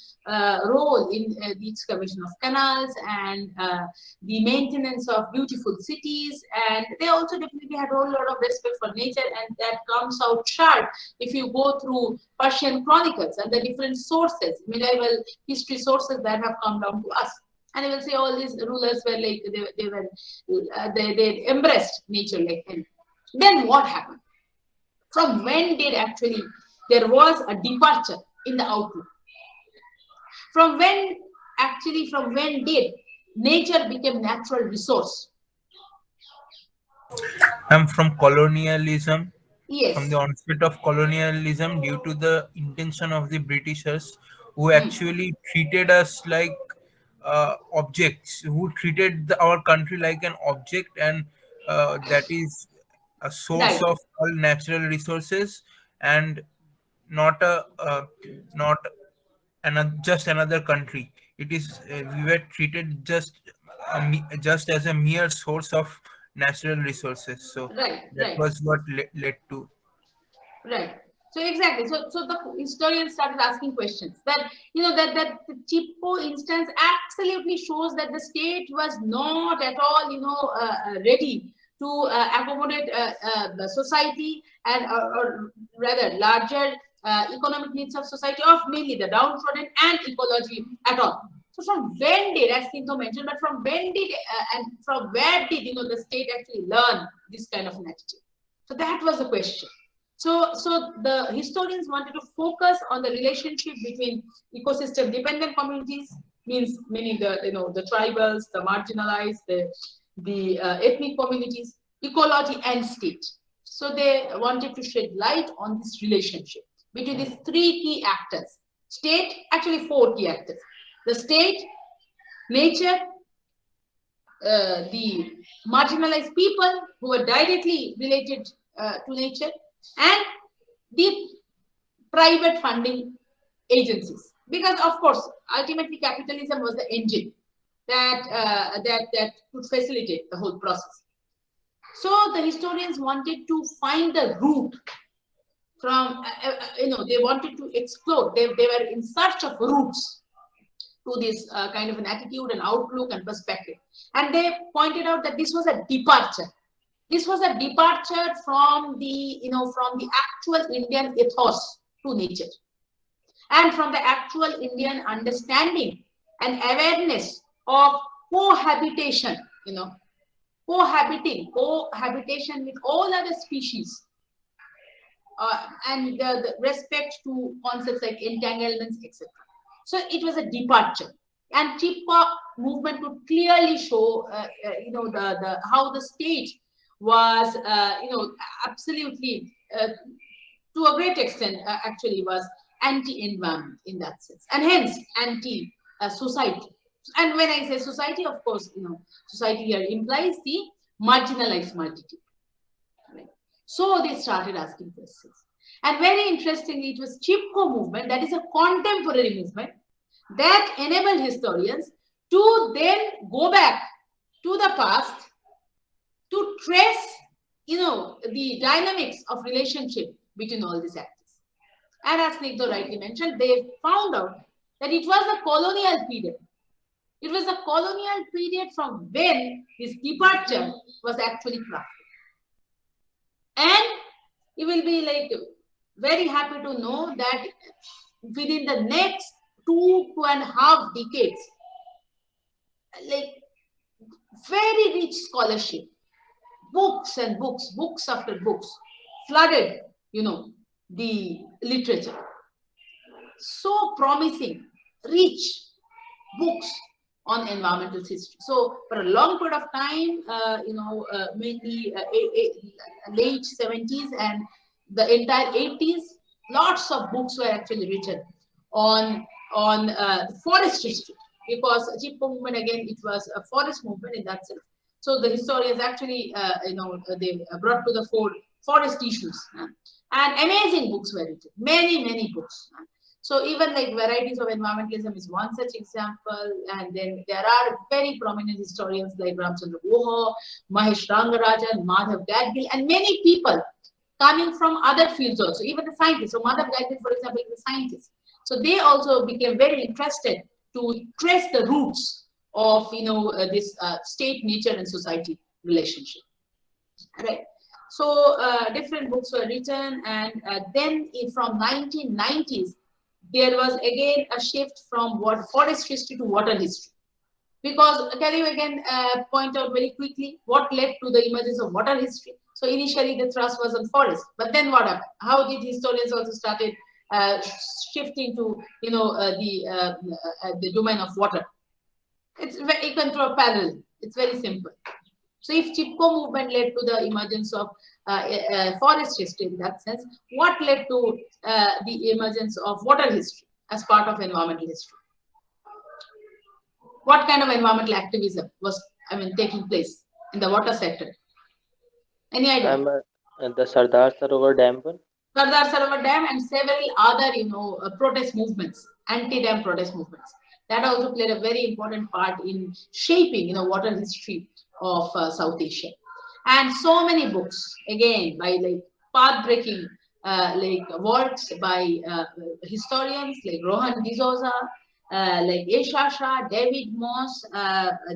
Speaker 1: role in the excavation of canals and the maintenance of beautiful cities. And they also definitely had a whole lot of respect for nature, and that comes out sharp if you go through Persian chronicles and the different sources, medieval history sources that have come down to us. And you will say all these rulers were like, they embraced nature like him. Then what happened? From when did actually there was a departure in the outlook? From when did nature become natural resource?
Speaker 11: From colonialism, from
Speaker 1: Yes.
Speaker 11: the onset of colonialism, due to the intention of the Britishers, who
Speaker 1: Hmm.
Speaker 11: actually treated us like objects, who treated our country like an object, and that is a source
Speaker 1: Right.
Speaker 11: of all natural resources, and not a not just another country. It is we were treated just as a mere source of natural resources. So
Speaker 1: Right.
Speaker 11: that
Speaker 1: Right.
Speaker 11: was what led to.
Speaker 1: Right. So exactly. So the historians started asking questions that that the Chipko instance absolutely shows that the state was not at all ready to accommodate the society and or rather larger economic needs of society of mainly the downtrodden and ecology at all. So from when did, as Sindhu mentioned, but from when did and from where did the state actually learn this kind of an attitude? So that was the question. So the historians wanted to focus on the relationship between ecosystem dependent communities, meaning the tribals, the marginalized, the ethnic communities, ecology and state. So they wanted to shed light on this relationship between these three key actors. State, actually four key actors. The state, nature, the marginalized people who are directly related to nature, and the private funding agencies. Because of course, ultimately capitalism was the engine that could facilitate the whole process. So the historians wanted to find the root from, they wanted to explore. They were in search of roots to this kind of an attitude and outlook and perspective. And they pointed out that this was a departure. This was a departure from the actual Indian ethos to nature, and from the actual Indian understanding and awareness of cohabitation, cohabitation with all other species, and the respect to concepts like entanglements, etc. So it was a departure, and Chipko movement could clearly show, the how the state was, absolutely to a great extent, actually was anti-environment in that sense, and hence anti-society. And when I say society, of course, society here implies the marginalized multitude. Right? So they started asking questions. And very interestingly, it was Chipko movement, that is a contemporary movement, that enabled historians to then go back to the past to trace, the dynamics of relationship between all these actors. And as Snigdha rightly mentioned, they found out that it was a colonial period. It was a colonial period from when this departure was actually crafted. And you will be like very happy to know that within the next 2.5 decades, like very rich scholarship, books and books, books after books, flooded, the literature. So promising, rich books on environmental history. So for a long period of time, mainly late 70s and the entire 80s, lots of books were actually written on forest history, because Chipko movement, again, it was a forest movement in that sense. So the historians actually, they brought to the fore forest issues, and amazing books were written, many books. So even like Varieties of Environmentalism is one such example, and then there are very prominent historians like Ramchandra Guha, Mahesh Rangarajan, Madhav Gadgil, and many people coming from other fields also, even the scientists. So Madhav Gadgil, for example, is a scientist. So they also became very interested to trace the roots of this state, nature, and society relationship. Right. So different books were written, and then from 1990s, there was again a shift from forest history to water history, Because can you again point out very quickly what led to the emergence of water history? So initially the thrust was on forest, but then what happened? How did historians also started uh, shifting to the domain of water? It's very, you can draw a parallel. It's very simple. So if Chipko movement led to the emergence of forest history in that sense, what led to the emergence of water history as part of environmental history? What kind of environmental activism was, I mean, taking place in the water sector? Any idea?
Speaker 12: The Sardar Sarovar Dam one.
Speaker 1: Sardar Sarovar Dam and several other, protest movements, anti-dam protest movements. That also played a very important part in shaping, water history of South Asia. And so many books, again, by like path-breaking works by historians like Rohan D'Souza, like Esha Shah, David Moss,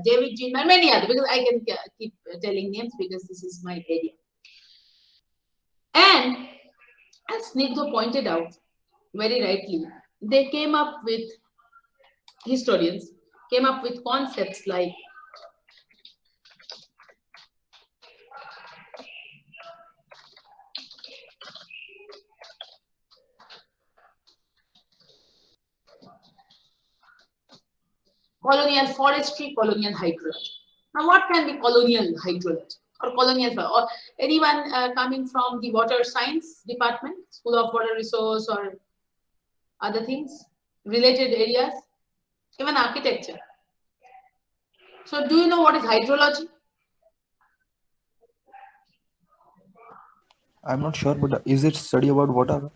Speaker 1: David Jean, and many others, because I can keep telling names because this is my area. And as Snigdha pointed out very rightly, they came up with, historians came up with concepts like colonial forestry, colonial hydrology. Now, what can be colonial hydrology or colonial, or anyone coming from the water science department, School of Water Resource or other things, related areas, even architecture? So, do you know what is hydrology?
Speaker 9: I'm not sure, but is it study about water?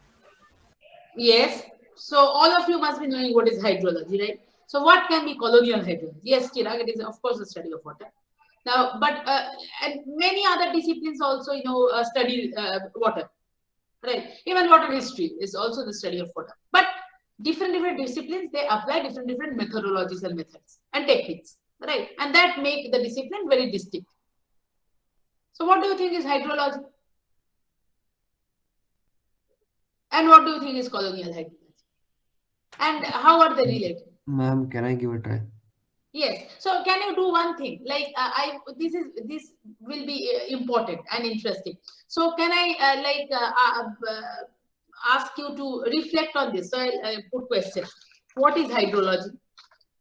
Speaker 1: Yes. So, all of you must be knowing what is hydrology, right? So, what can be colonial hydrology? Yes, Chirag, it is of course the study of water. Now, but and many other disciplines also, study water, right? Even water history is also the study of water. But different disciplines, they apply different methodologies and methods and techniques, right? And that make the discipline very distinct. So, what do you think is hydrology? And what do you think is colonial hydrology? And how are they related?
Speaker 10: Ma'am, can I give a try?
Speaker 1: Yes. So can you do one thing? Like this will be important and interesting. So can I ask you to reflect on this? So I'll put question. What is hydrology?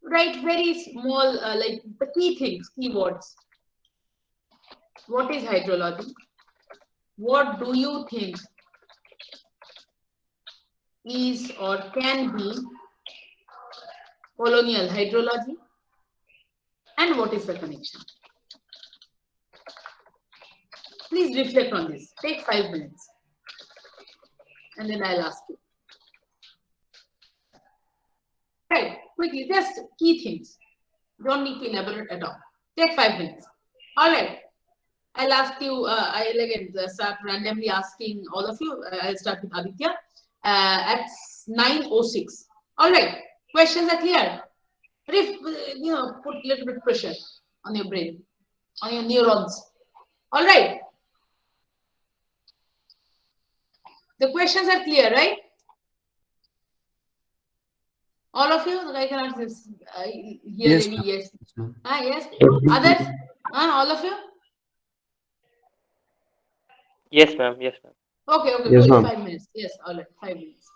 Speaker 1: Write very small, like the key things, keywords. What is hydrology? What do you think is or can be colonial hydrology? And what is the connection? Please reflect on this. Take 5 minutes. And then I'll ask you. Right, quickly, just key things. Don't need to elaborate at all. Take 5 minutes. All right. I'll ask you, I'll again start randomly asking all of you. I'll start with Aditya at 9:06. All right. Questions are clear. Put a little bit pressure on your brain, on your neurons. All right. The questions are clear, right? All of you, I cannot hear
Speaker 10: Yes,
Speaker 1: any
Speaker 10: ma'am.
Speaker 1: yes.
Speaker 10: Yes, ma'am.
Speaker 1: Yes. Others? All of you?
Speaker 12: Yes, ma'am. Yes, ma'am.
Speaker 1: Okay, do
Speaker 10: Yes,
Speaker 1: it
Speaker 10: ma'am.
Speaker 1: 5 minutes. Yes, all right, 5 minutes.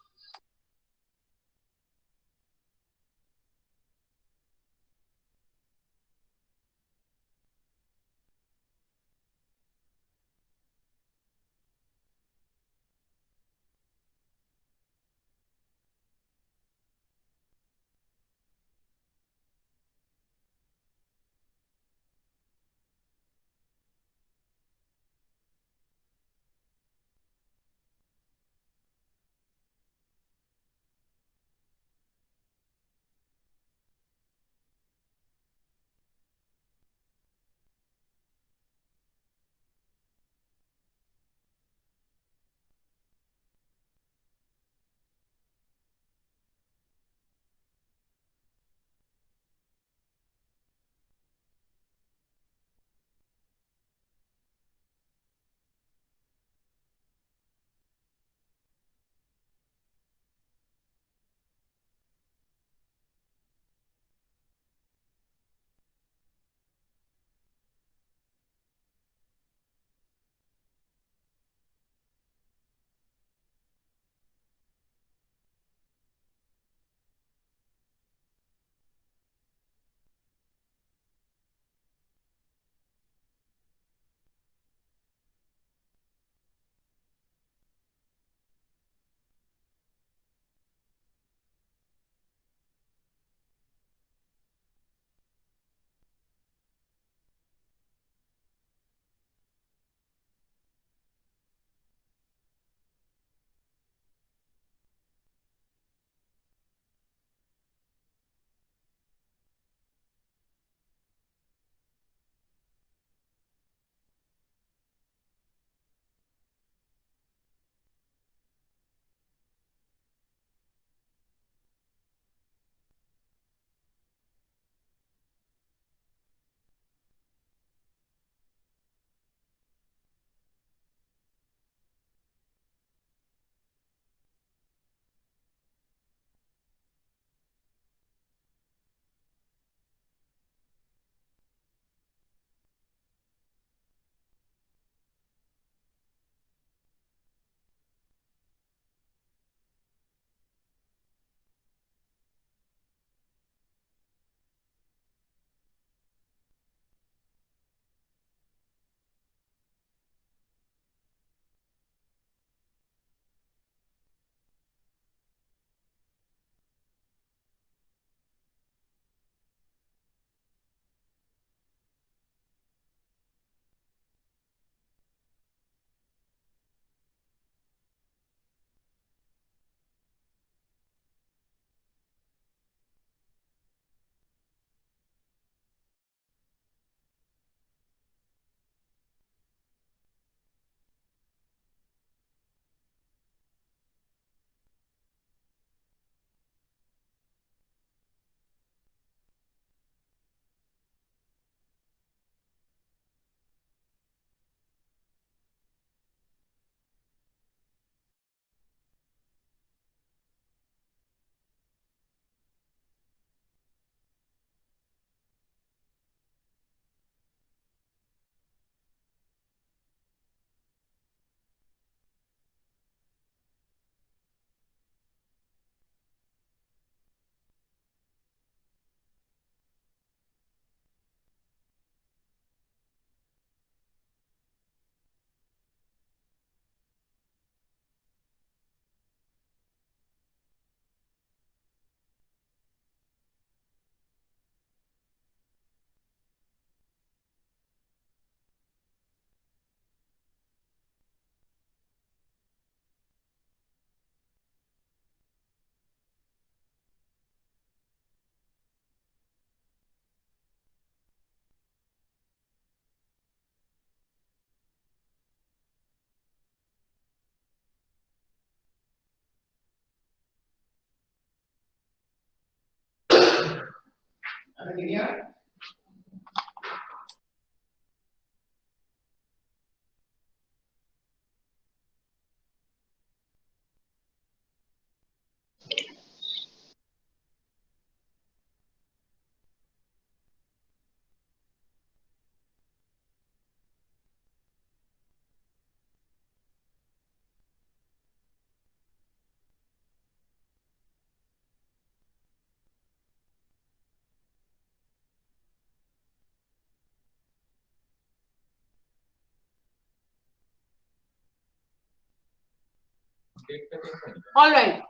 Speaker 1: All right.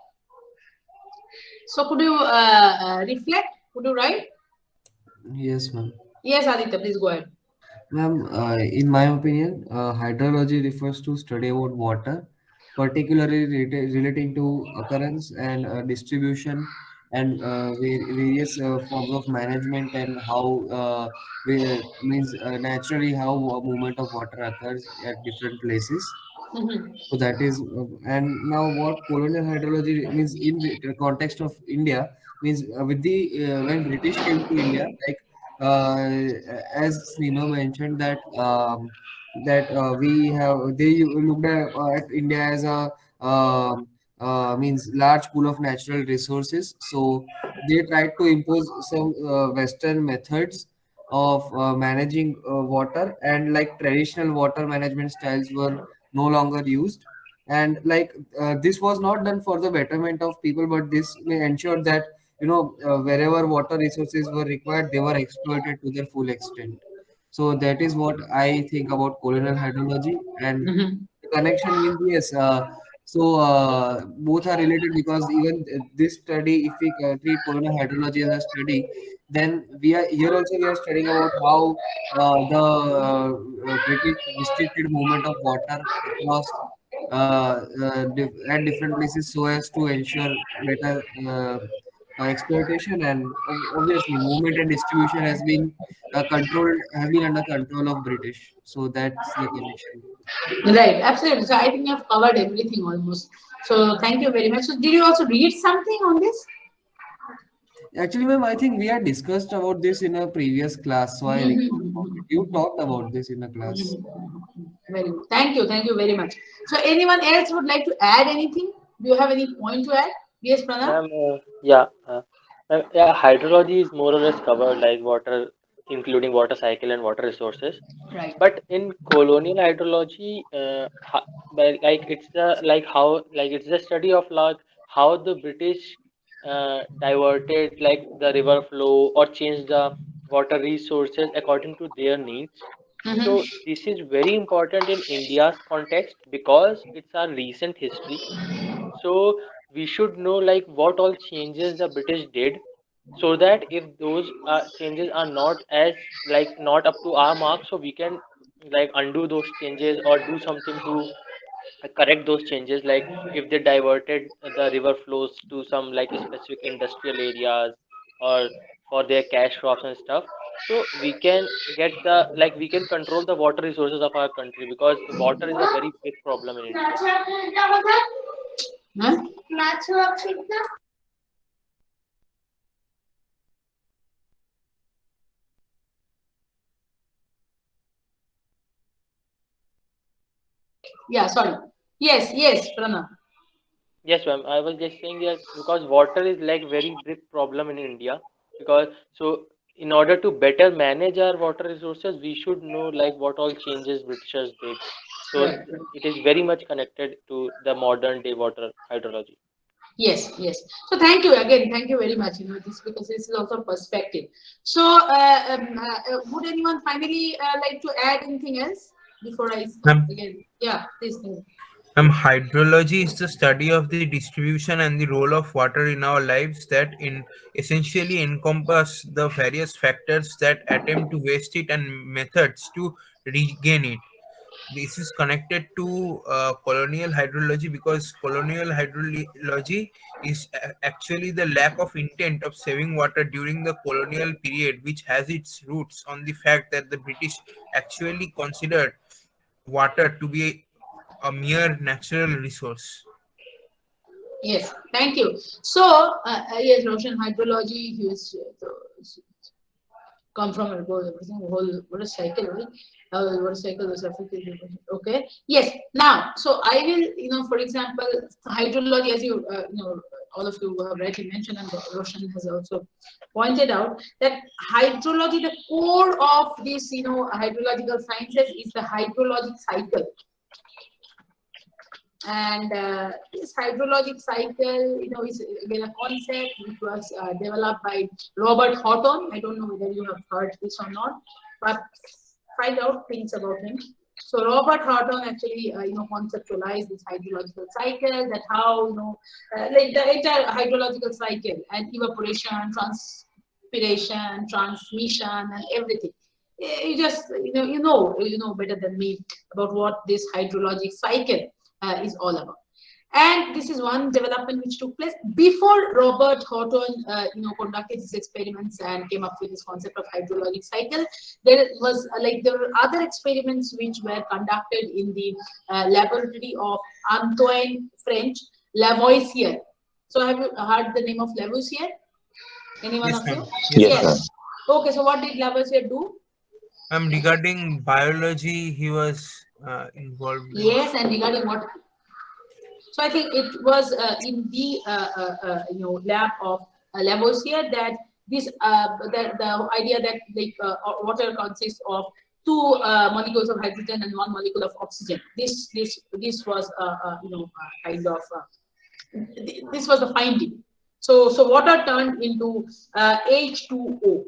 Speaker 1: So could you reflect? Could you write?
Speaker 10: Yes, ma'am.
Speaker 1: Yes, Aditya, please go ahead.
Speaker 10: Ma'am, in my opinion, hydrology refers to study about water, particularly relating to occurrence and distribution and various forms of management and how means naturally how a movement of water occurs at different places.
Speaker 1: Mhm.
Speaker 10: So that is, and now what colonial hydrology means in the context of India means with the when British came to India, like as Snino mentioned that we have they looked at India as a means large pool of natural resources. So they tried to impose some Western methods of managing water, and like traditional water management styles were no longer used, and like this was not done for the betterment of people, but this may ensure that wherever water resources were required, they were exploited to their full extent. So that is what I think about colonial hydrology. And
Speaker 1: Mhm.
Speaker 10: the connection means yes, both are related, because even this study, if we treat colonial hydrology as a study, then we are here also we are studying about how the British restricted movement of water across at different places so as to ensure better exploitation, and obviously movement and distribution has been controlled have been under control of British. So that's the connection.
Speaker 1: Right, absolutely. So I think I've covered everything almost. So thank you very much. So did you also read something on this?
Speaker 10: Actually, ma'am, I think we had discussed about this in a previous class, so I recall about it. You talked about this in a class.
Speaker 1: Very good. Thank you very much. So anyone else would like to add anything? Do you have any point to add? Yes, Pranav?
Speaker 12: Ma'am, yeah, hydrology is more or less covered like water, including water cycle and water resources.
Speaker 1: Right.
Speaker 12: But in colonial hydrology, like it's the like it's the study of like how the British diverted like the river flow or changed the water resources according to their needs.
Speaker 1: Mm-hmm.
Speaker 12: So this is very important in India's context because it's our recent history. So we should know like what all changes the British did, so that if those changes are not as like not up to our mark, so we can like undo those changes or do something to correct those changes. Like if they diverted the river flows to some like specific industrial areas or for their cash crops and stuff, so we can get the like we can control the water resources of our country because water is a very big problem in India.
Speaker 1: Huh? Yeah, sorry. Yes, Pranav.
Speaker 12: Yes, ma'am. I was just saying that because water is like very big problem in India. Because so in order to better manage our water resources, we should know like what all changes Britishers did. So
Speaker 1: Right.
Speaker 12: it is very much connected to the modern day water hydrology.
Speaker 1: Yes. So thank you again. Thank you very much. This because this is also perspective. So would anyone finally like to add anything else before I start
Speaker 11: Ma'am,
Speaker 1: again? Yeah, please.
Speaker 11: Hydrology is the study of the distribution and the role of water in our lives that in essentially encompass the various factors that attempt to waste it and methods to regain it. This is connected to colonial hydrology because colonial hydrology is actually the lack of intent of saving water during the colonial period, which has its roots on the fact that the British actually considered water to be a mere natural resource.
Speaker 1: Yes, thank you. So yes, Roshan, hydrology. Yes, come from and go everything whole what a cycle, right? What a cycle was affected. Okay, yes. Now, so I will, for example, hydrology, as all of you have rightly mentioned, and Roshan has also pointed out that hydrology, the core of this, hydrological sciences is the hydrologic cycle. And this hydrologic cycle, is again a concept which was developed by Robert Houghton. I don't know whether you have heard this or not, but find out things about him. So Robert Houghton actually, conceptualized this hydrological cycle, that how, like the entire hydrological cycle and evaporation, transpiration, transmission, and everything. You just, you know better than me about what this hydrologic cycle is all about. And this is one development which took place before Robert Houghton, conducted his experiments and came up with this concept of hydrologic cycle. There was there were other experiments which were conducted in the laboratory of Antoine French Lavoisier. So have you heard the name of Lavoisier? Anyone
Speaker 11: Yes,
Speaker 1: of you?
Speaker 11: ma'am.
Speaker 1: Yes. Okay, so what did Lavoisier do?
Speaker 11: Regarding biology, he was involved.
Speaker 1: Yes, and regarding what? So I think it was in the lab of Lavoisier that this the idea that water consists of two molecules of hydrogen and one molecule of oxygen. This was kind of this was the finding. So water turned into H2O,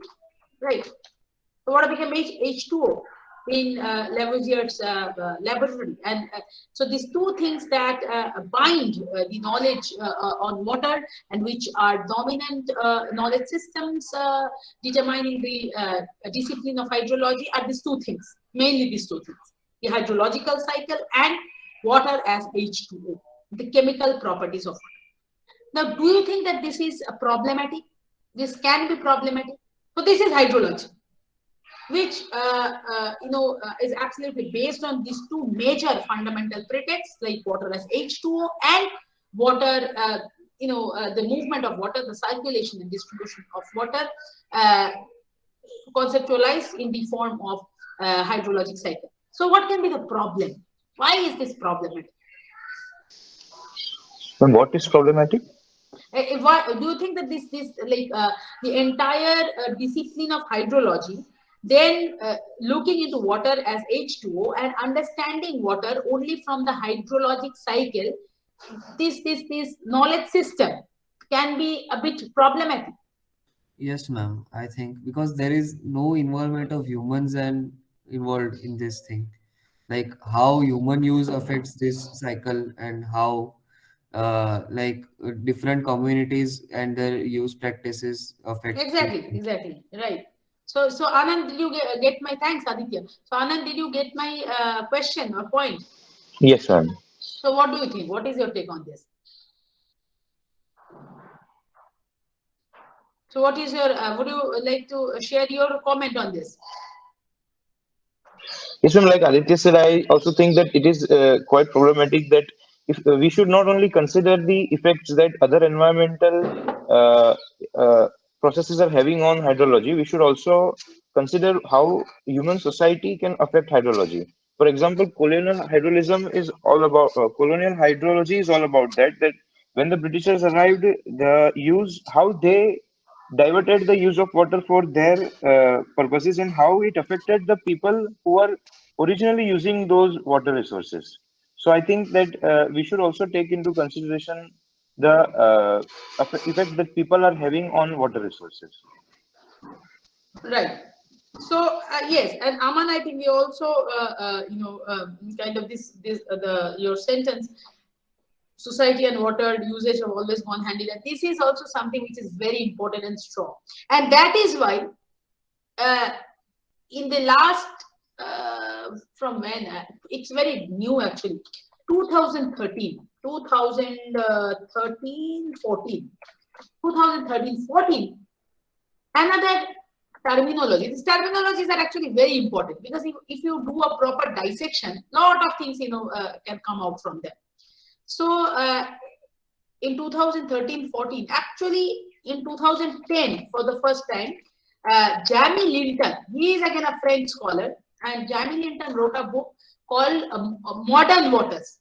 Speaker 1: right? So water became H2O in Lavoisier's laboratory, and so these two things that bind the knowledge on water, and which are dominant knowledge systems determining the discipline of hydrology, are these two things, mainly these two things: the hydrological cycle and water as H2O, the chemical properties of water. Now, do you think that this is problematic? This can be problematic. So this is hydrology, which is absolutely based on these two major fundamental pretexts, like water as H2O and water, the movement of water, the circulation and distribution of water, conceptualized in the form of hydrologic cycle. So what can be the problem? Why is this problematic?
Speaker 13: And what is problematic?
Speaker 1: Why do you think that this the entire discipline of hydrology, then looking into water as H2O and understanding water only from the hydrologic cycle, this knowledge system can be a bit problematic?
Speaker 10: Yes, ma'am. I think because there is no involvement of humans and involved in this thing, like how human use affects this cycle, and how different communities and their use practices affect.
Speaker 1: Exactly, right. So Anand, did you get my thanks, Aditya? So Anand, did you get my question or point?
Speaker 13: Yes, ma'am.
Speaker 1: So what do you think? What is your take on this? So what is your, would you like to share your comment on this?
Speaker 13: Yes, ma'am. Like Aditya said, I also think that it is quite problematic that if we should not only consider the effects that other environmental processes are having on hydrology, we should also consider how human society can affect hydrology. For example, colonial hydrology is all about that when the Britishers arrived, how they diverted the use of water for their purposes, and how it affected the people who were originally using those water resources. So I think that we should also take into consideration the effect that people are having on water resources.
Speaker 1: Right. So yes, and Aman, I think we also kind of your sentence, society and water usage have always gone hand in hand. This is also something which is very important and strong, and that is why in the last from when it's very new actually, 2013, 14, another terminology. These terminologies are actually very important, because if you do a proper dissection, lot of things can come out from them. So in 2013-14, actually in 2010, for the first time, Jamie Linton, he is again a French scholar, and Jamie Linton wrote a book called Modern Waters.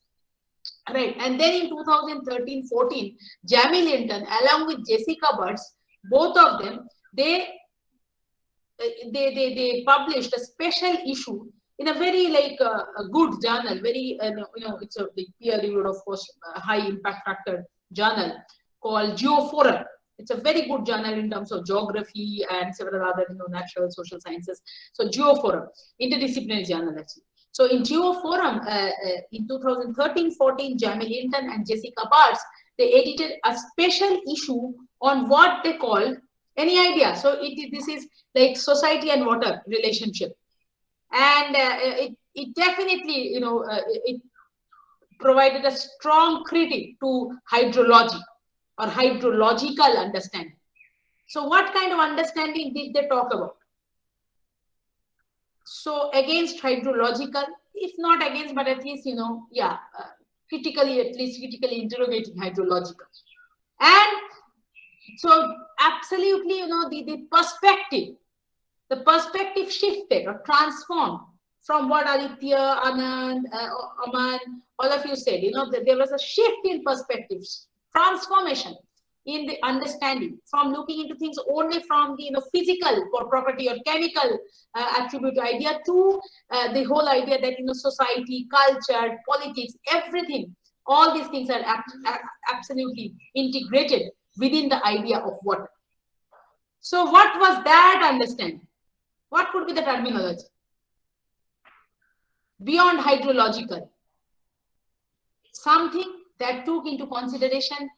Speaker 1: Right, and then in 2013-14, Jamie Linton, along with Jessica Burtz, both of them, they published a special issue in a very a good journal, very it's a peer-reviewed, of course, high impact factor journal called Geoforum. It's a very good journal in terms of geography and several other natural social sciences. So Geoforum, interdisciplinary journal actually. So in Geoforum, in 2013-14, Jamie Linton and Jessica Burtz, they edited a special issue on what they call, any idea? So this is like society and water relationship. And it definitely, it provided a strong critique to hydrology or hydrological understanding. So what kind of understanding did they talk about? So against hydrological, if not against, but at least, critically interrogating hydrological. And so absolutely, the perspective shifted or transformed from what Aditya, Anand, Aman, all of you said, there was a shift in perspectives, transformation in the understanding from looking into things only from the physical property or chemical attribute idea to the whole idea that society, culture, politics, everything, all these things are absolutely integrated within the idea of water. So what was that understanding? What could be the terminology? Beyond hydrological, something that took into consideration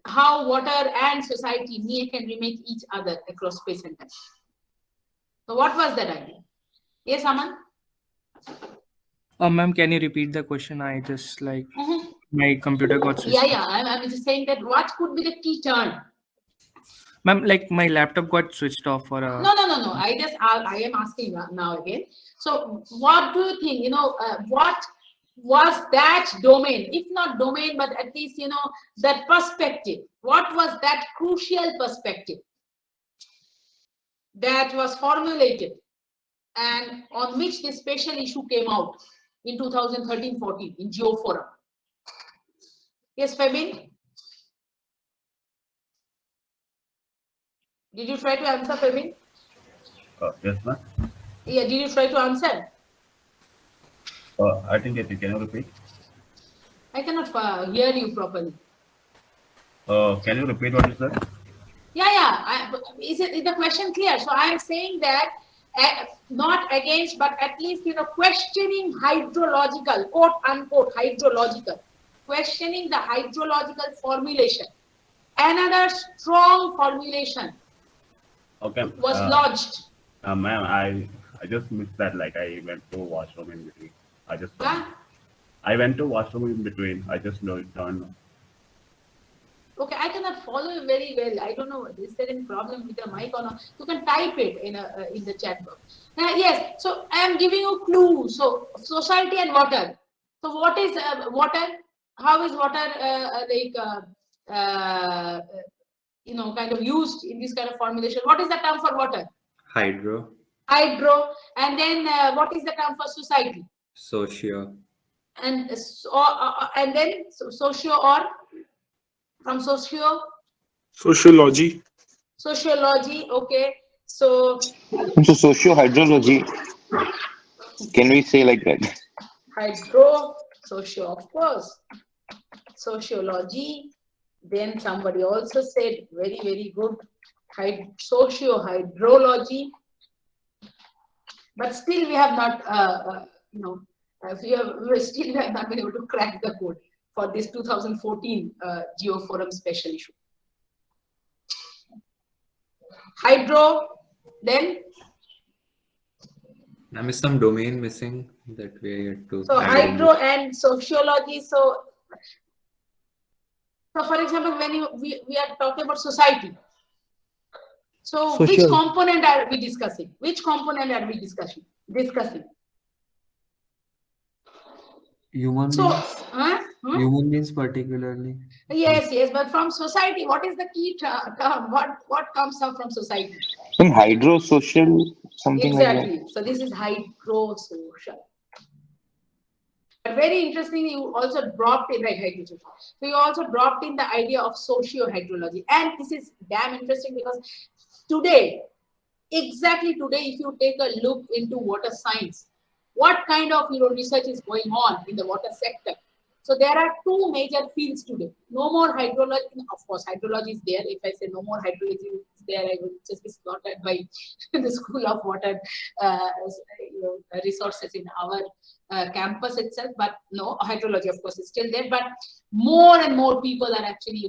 Speaker 1: how water and society can remake each other across space and time. So what was that idea? Yes, Aman?
Speaker 5: Ma'am, can you repeat the question? I just my computer got switched.
Speaker 1: Yeah. I'm just saying that what could be the key term?
Speaker 5: Ma'am, my laptop got switched off for a...
Speaker 1: No. I am asking now again. So what do you think, what was that domain, if not domain, but at least, that perspective? What was that crucial perspective that was formulated and on which this special issue came out in 2013-14 in Geoforum? Yes, Febin? Did you try to answer, Febin?
Speaker 14: Yes, ma'am.
Speaker 1: Yeah, did you try to answer?
Speaker 14: I think can you repeat?
Speaker 1: I cannot hear you properly.
Speaker 14: Can you repeat what you said?
Speaker 1: Yeah. Is the question clear? So I am saying that not against, but at least questioning hydrological, quote unquote hydrological, questioning the hydrological formulation. Another strong formulation was lodged.
Speaker 14: Ma'am, I just missed that. I went to washroom in between. I went to washroom in between. I just turned.
Speaker 1: Okay, I cannot follow you very well. I don't know. Is there any problem with the mic or not? You can type it in the chat box. Yes. So I am giving you a clue. So society and water. So what is water? How is water kind of used in this kind of formulation? What is the term for water?
Speaker 15: Hydro.
Speaker 1: And then what is the term for society?
Speaker 15: Socio.
Speaker 1: And then socio, or from socio?
Speaker 4: Sociology.
Speaker 1: Okay. So
Speaker 13: socio-hydrology. Can we say like that?
Speaker 1: Socio, of course. Sociology. Then somebody also said very, very good. Socio-hydrology. But still we have not, we still have not been able to crack the code for this 2014 Geoforum special issue. Hydro, then?
Speaker 15: I missed some domain missing that we are yet to.
Speaker 1: So hydro and sociology. So for example, when we are talking about society. So
Speaker 3: Social.
Speaker 1: Which component are we discussing? Discussing.
Speaker 10: Human
Speaker 1: So,
Speaker 10: beings. Human beings particularly.
Speaker 1: Yes, yes, but from society, what is the key term? What comes up from society?
Speaker 13: In hydrosocial, something like that.
Speaker 1: Exactly. So this is hydrosocial. But very interestingly, you also dropped in, right, hydrosocial. So you also dropped in the idea of socio-hydrology. And this is damn interesting because today, exactly today, if you take a look into water science, what kind of research is going on in the water sector? So there are two major fields today. No more hydrology. Of course, hydrology is there. If I say no more hydrology is there, I will just be slaughtered by the School of Water uh, resources in our campus itself. But no, hydrology, of course, is still there. But more and more people are actually,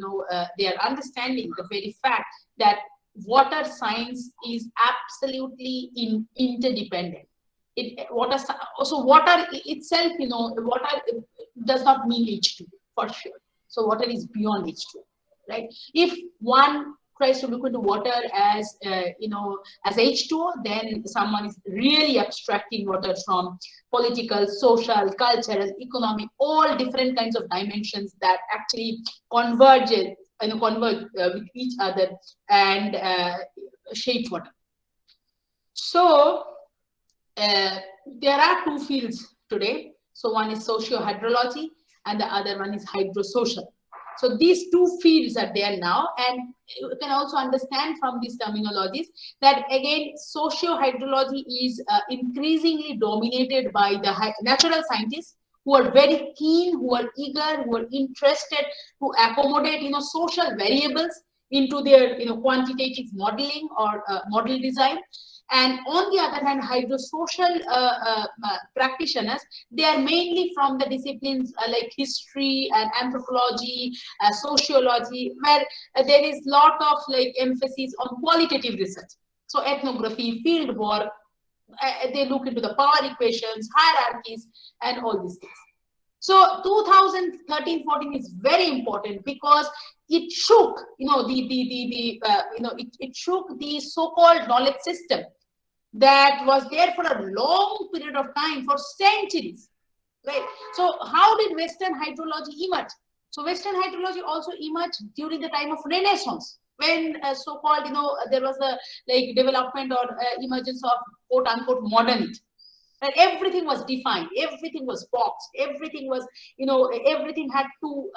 Speaker 1: they are understanding the very fact that water science is absolutely interdependent. Water itself, water does not mean H2 for sure. So water is beyond H2, right? If one tries to look into water as as H2O, then someone is really abstracting water from political, social, cultural, economic, all different kinds of dimensions that actually converge with each other and shape water. So there are two fields today. So one is socio-hydrology and the other one is hydrosocial. So these two fields are there now, and you can also understand from these terminologies that again, socio-hydrology is increasingly dominated by the natural scientists who are very keen, who are eager, who are interested to accommodate social variables into their quantitative modeling or model design. And on the other hand, hydrosocial practitioners, they are mainly from the disciplines like history and anthropology, sociology, where there is lot of emphasis on qualitative research. So ethnography, field work, they look into the power equations, hierarchies, and all these things. So 2013-14 is very important because it shook, it shook the so-called knowledge system that was there for a long period of time, for centuries, right? So how did Western hydrology emerge? So Western hydrology also emerged during the time of Renaissance, when so-called, there was a development or emergence of quote-unquote modernity. And everything was defined, everything was boxed, everything was, everything had to,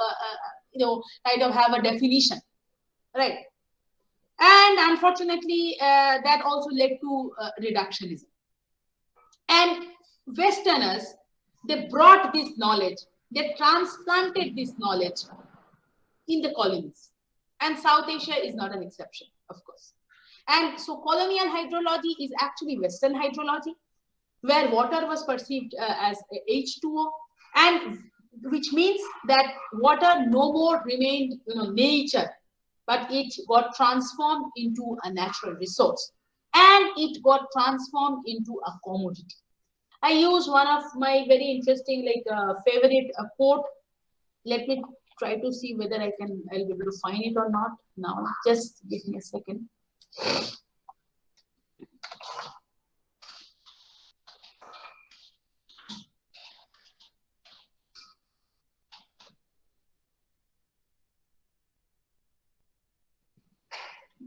Speaker 1: kind of have a definition, right? And unfortunately, that also led to reductionism. And Westerners, they brought this knowledge, they transplanted this knowledge in the colonies. And South Asia is not an exception, of course. And so colonial hydrology is actually Western hydrology, where water was perceived as H2O, and which means that water no more remained nature, but it got transformed into a natural resource, and it got transformed into a commodity. I use one of my very interesting favorite quote. Let me try to see whether I'll be able to find it or not now. Just give me a second.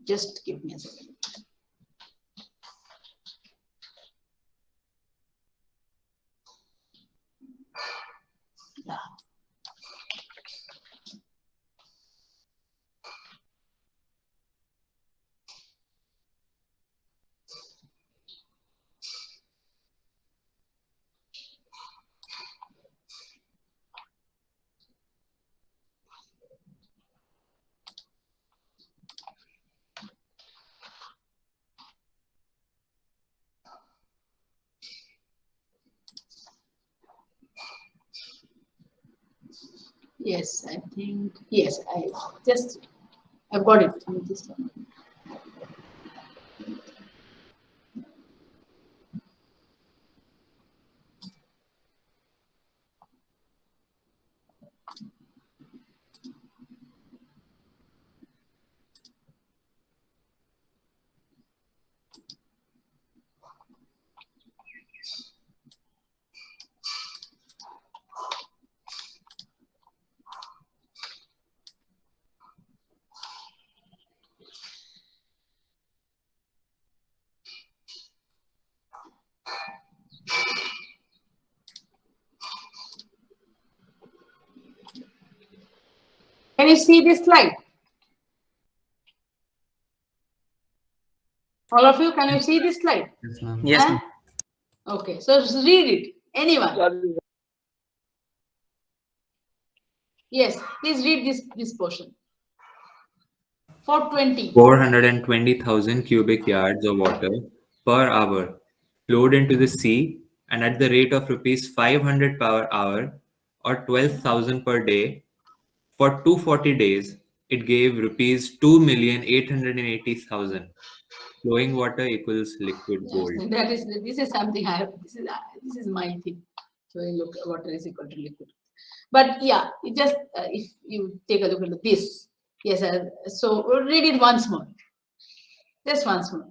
Speaker 1: Just give me a second. Yeah. Yes, I think, yes, I've got it. Can you see this slide? All of you, can you see this slide?
Speaker 15: Yes, ma'am.
Speaker 7: Yes,
Speaker 1: Huh?
Speaker 7: ma'am.
Speaker 1: Okay, so just read it. Anyone? Yes, please read this portion. 420.
Speaker 15: 420,000 cubic yards of water per hour flowed into the sea, and at the rate of rupees 500 per hour or 12,000 per day for 240 days, it gave rupees 2,880,000. Flowing water equals liquid gold.
Speaker 1: Yes, this is something I have. This is my thing. So you look, water is equal to liquid. But yeah, it just if you take a look at this, yes. So we'll read it once more. Just once more.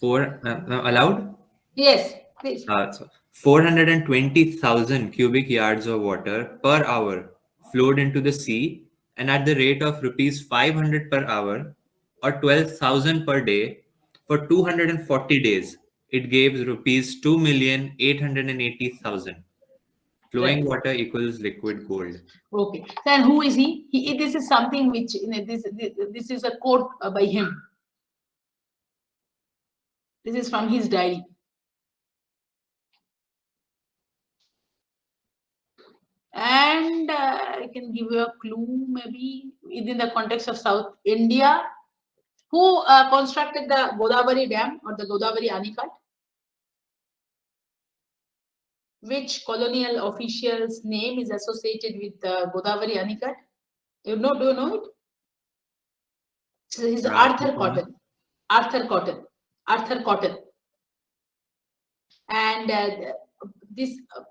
Speaker 15: Allowed?
Speaker 1: Yes, please.
Speaker 15: So 420,000 cubic yards of water per hour flowed into the sea, and at the rate of rupees 500 per hour or 12,000 per day for 240 days, it gave rupees 2,880,000. Flowing
Speaker 1: Right.
Speaker 15: water equals liquid gold.
Speaker 1: Okay. Then who is he? This is something which this is a quote by him. This is from his diary. And I can give you a clue, maybe within the context of South India. Who constructed the Godavari Dam or the Godavari Anikat? Which colonial official's name is associated with the Godavari Anikat? Do you know it? So he's Arthur Cotton. Arthur Cotton. And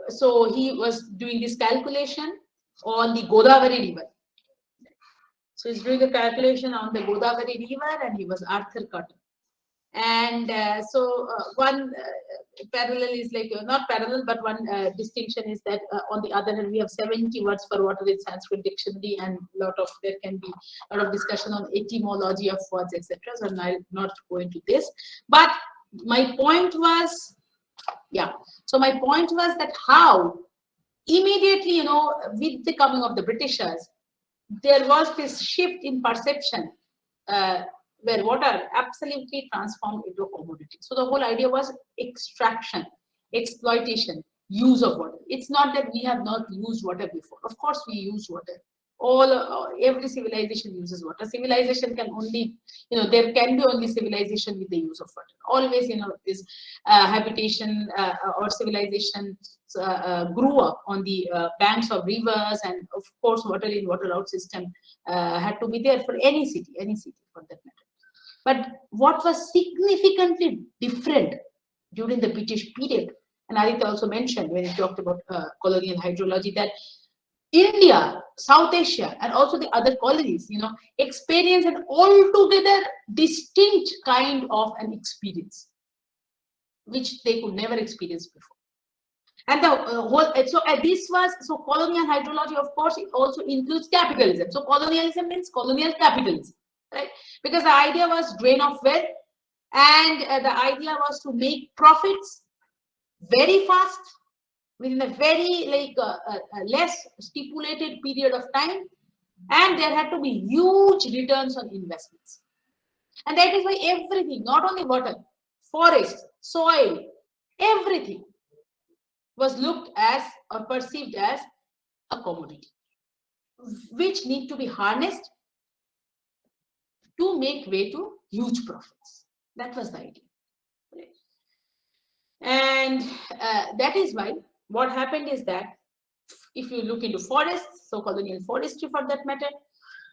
Speaker 1: so he was doing this calculation on the Godavari River. So he's doing a calculation on the Godavari River, and he was Arthur Cotton. And one parallel is like, not parallel, but one distinction is that on the other hand, we have 70 words for water in Sanskrit dictionary, and there can be a lot of discussion on etymology of words, etc. So I'll not go into this. But my point was, so my point was that how immediately, with the coming of the Britishers, there was this shift in perception where water absolutely transformed into a commodity. So the whole idea was extraction, exploitation, use of water. It's not that we have not used water before. Of course, we use water. Every civilization uses water. Civilization can only, there can be only civilization with the use of water. Always, this habitation or civilization grew up on the banks of rivers, and of course, water in, water out system had to be there for any city for that matter. But what was significantly different during the British period, and Aditya also mentioned when he talked about colonial hydrology, that India, South Asia, and also the other colonies, experience an altogether distinct kind of an experience, which they could never experience before. And colonial hydrology, of course, it also includes capitalism. So colonialism means colonial capitalism, right? Because the idea was drain of wealth, and the idea was to make profits very fast, within a very less stipulated period of time, and there had to be huge returns on investments. And that is why everything, not only water, forest, soil, everything was looked as or perceived as a commodity, which need to be harnessed to make way to huge profits. That was the idea. And that is why what happened is that if you look into forests, so colonial forestry for that matter,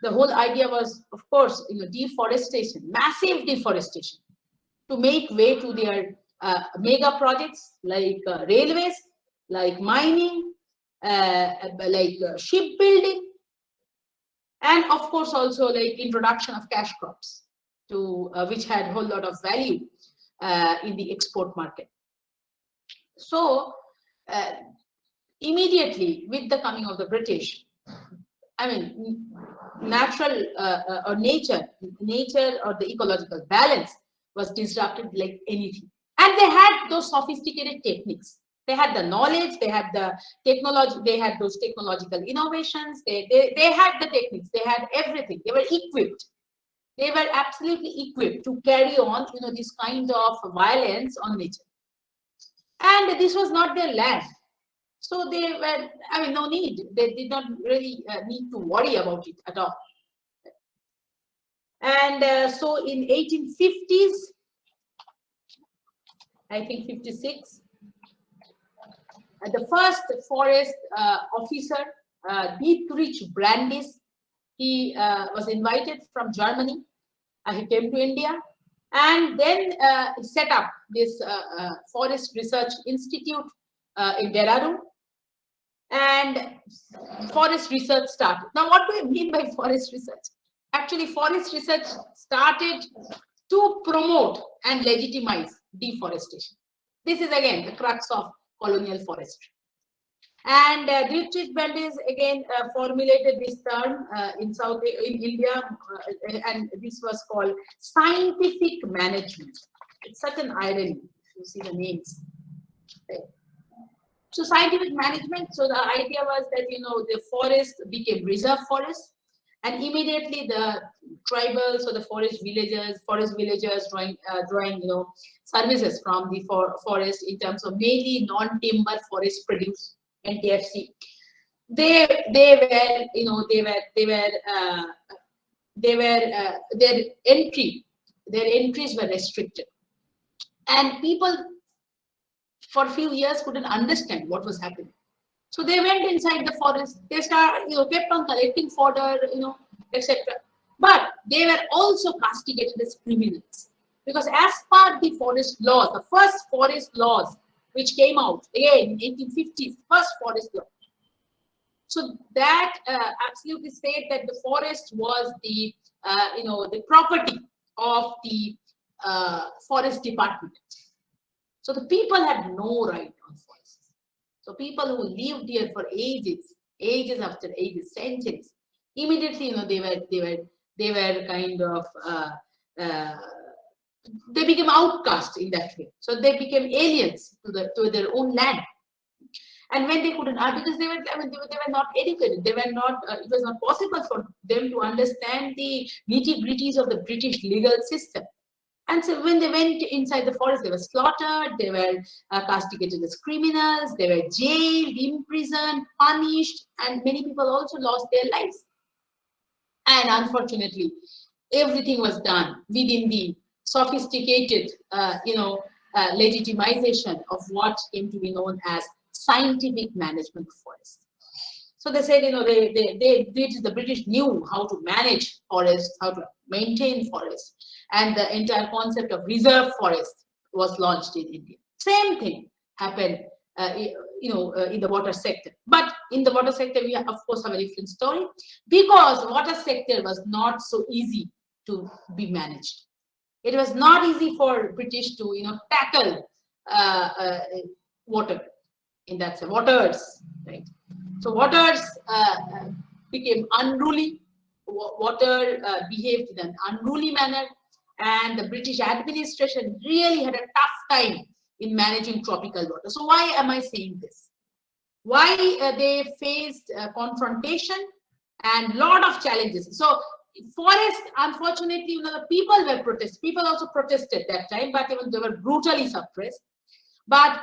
Speaker 1: the whole idea was, of course, deforestation, massive deforestation, to make way to their mega projects like railways, like mining, like shipbuilding, and of course also like introduction of cash crops, to which had a whole lot of value in the export market. So immediately with the coming of the British, natural or nature or the ecological balance was disrupted like anything. And they had those sophisticated techniques. They had the knowledge, they had the technology, they had those technological innovations, they had the techniques, they had everything. They were equipped. They were absolutely equipped to carry on, this kind of violence on nature. And this was not their land. So they were, no need. They did not really need to worry about it at all. And so in 1850s, I think 56, the first forest officer, Dietrich Brandis, he was invited from Germany. He came to India and then set up this Forest Research Institute in Dehradun, and forest research started. Now, what do I mean by forest research? Actually, forest research started to promote and legitimize deforestation. This is again the crux of colonial forestry. And Dietrich Brandis again formulated this term in India, and this was called scientific management. It's such an irony. You see the names. Right. So scientific management. So the idea was that the forest became reserve forest, and immediately the tribals or the forest villagers drawing services from the forest in terms of mainly non-timber forest produce. NTFC, their entries were restricted, and people for a few years couldn't understand what was happening. So they went inside the forest. They kept on collecting fodder, etc. But they were also castigated as criminals, because as per the forest laws, the first forest laws which came out again in 1850s, first forest law. So that absolutely said that the forest was the the property of the forest department. So the people had no right on forests. So people who lived here for ages after ages, centuries, immediately they were kind of they became outcasts in that way. So they became aliens to their own land. And when they couldn't, because they were not educated, they were not. It was not possible for them to understand the nitty-gritties of the British legal system. And so when they went inside the forest, they were slaughtered, they were castigated as criminals, they were jailed, imprisoned, punished, and many people also lost their lives. And unfortunately, everything was done within the sophisticated, legitimization of what came to be known as scientific management of forests. So they said, the British knew how to manage forests, how to maintain forests, and the entire concept of reserve forest was launched in India. Same thing happened, in the water sector. But in the water sector, we of course have a different story, because water sector was not so easy to be managed. It was not easy for British to, tackle water in that sense, waters, right? So waters became unruly. Water behaved in an unruly manner, and the British administration really had a tough time in managing tropical water. So why am I saying this? Why they faced confrontation and lot of challenges. So forest, unfortunately, the people were protesting. People also protested that time, but even they were brutally suppressed. But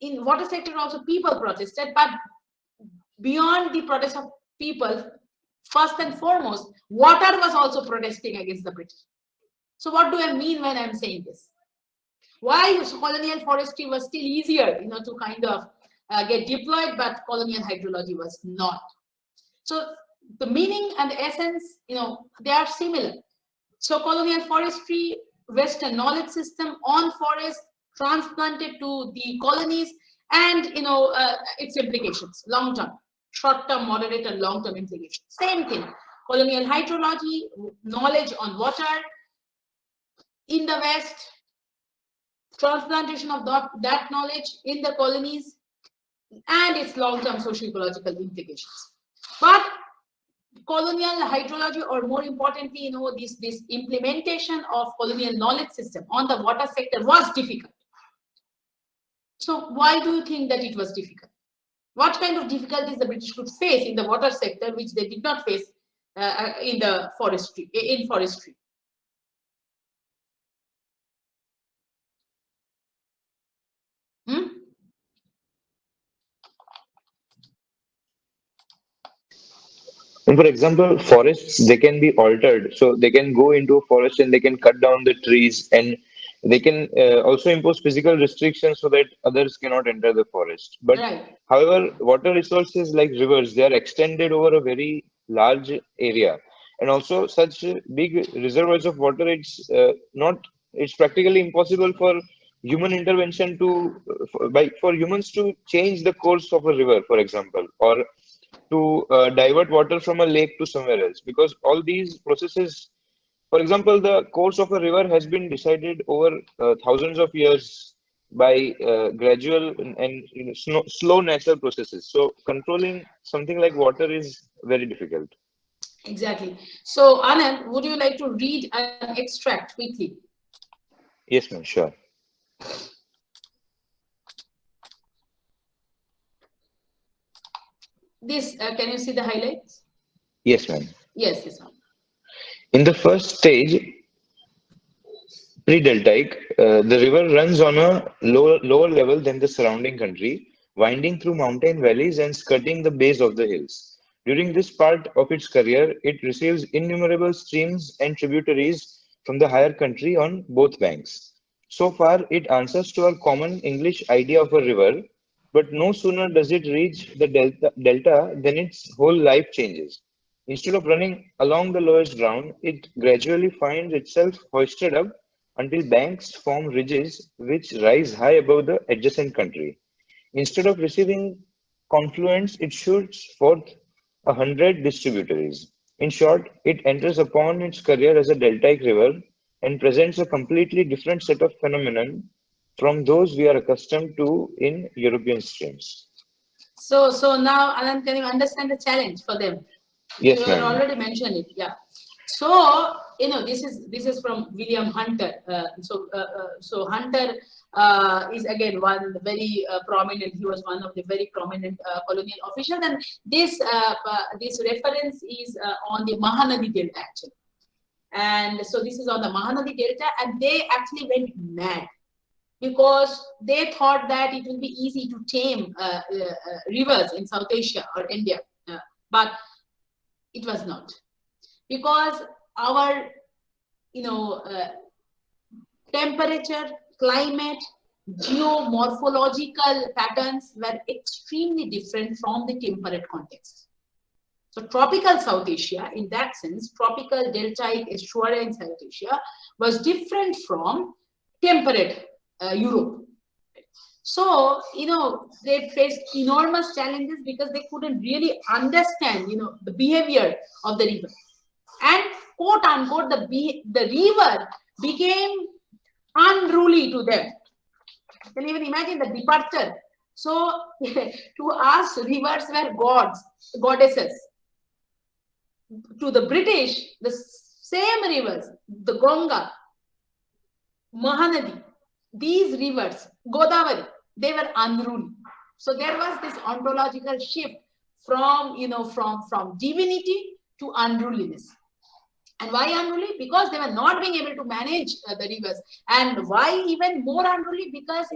Speaker 1: in water sector also people protested, but beyond the protest of people, first and foremost, water was also protesting against the British. So what do I mean when I'm saying this? Why colonial forestry was still easier, to kind of get deployed, but colonial hydrology was not. So the meaning and the essence, they are similar. So colonial forestry, Western knowledge system on forest, transplanted to the colonies, and its implications, long-term, short-term, moderate, and long-term implications. Same thing. Colonial hydrology, knowledge on water in the West, transplantation of that knowledge in the colonies, and its long-term socio-ecological implications. But colonial hydrology, or more importantly, this implementation of colonial knowledge system on the water sector was difficult. So why do you think that it was difficult? What kind of difficulties the British could face in the water sector, which they did not face in the forestry? Hmm?
Speaker 16: And for example, forests, they can be altered. So they can go into a forest and they can cut down the trees, and they can also impose physical restrictions so that others cannot enter the forest. But
Speaker 1: Right.
Speaker 16: however, water resources like rivers, they are extended over a very large area. And also such big reservoirs of water, it's practically impossible for human intervention to, for humans to change the course of a river, for example, or to divert water from a lake to somewhere else, because all these processes, for example, the course of a river has been decided over thousands of years by gradual and slow natural processes. So controlling something like water is very difficult.
Speaker 1: Exactly. So Anand, would you like to read an extract quickly?
Speaker 16: Yes, ma'am, sure.
Speaker 1: This, can you see the highlights?
Speaker 16: Yes, ma'am.
Speaker 1: Yes, this one.
Speaker 16: In the first stage, pre-deltaic, the river runs on a lower level than the surrounding country, winding through mountain valleys and skirting the base of the hills. During this part of its career, it receives innumerable streams and tributaries from the higher country on both banks. So far, it answers to our common English idea of a river, but no sooner does it reach the delta than its whole life changes. Instead of running along the lowest ground, it gradually finds itself hoisted up until banks form ridges which rise high above the adjacent country. Instead of receiving confluents, it shoots forth 100 distributaries. In short, it enters upon its career as a deltaic river and presents a completely different set of phenomenon from those we are accustomed to in European streams.
Speaker 1: So now, Anand, can you understand the challenge for them?
Speaker 16: Yes,
Speaker 1: You had
Speaker 16: ma'am.
Speaker 1: already mentioned it, yeah. So this is from William Hunter. So Hunter is again one very prominent. He was one of the very prominent colonial officials, and this reference is on the Mahanadi Delta actually. And so this is on the Mahanadi Delta, and they actually went mad because they thought that it will be easy to tame rivers in South Asia or India, but it was not, because our temperature, climate, geomorphological patterns were extremely different from the temperate context. So tropical South Asia, in that sense, tropical deltaic estuary in South Asia was different from temperate Europe. So, they faced enormous challenges because they couldn't really understand, the behavior of the river. And quote unquote, the river became unruly to them. You can even imagine the departure. So, to us, rivers were gods, goddesses. To the British, the same rivers, the Ganga, Mahanadi, these rivers, Godavari, they were unruly. So there was this ontological shift from divinity to unruliness. And why unruly? Because they were not being able to manage the rivers. And why even more unruly? Because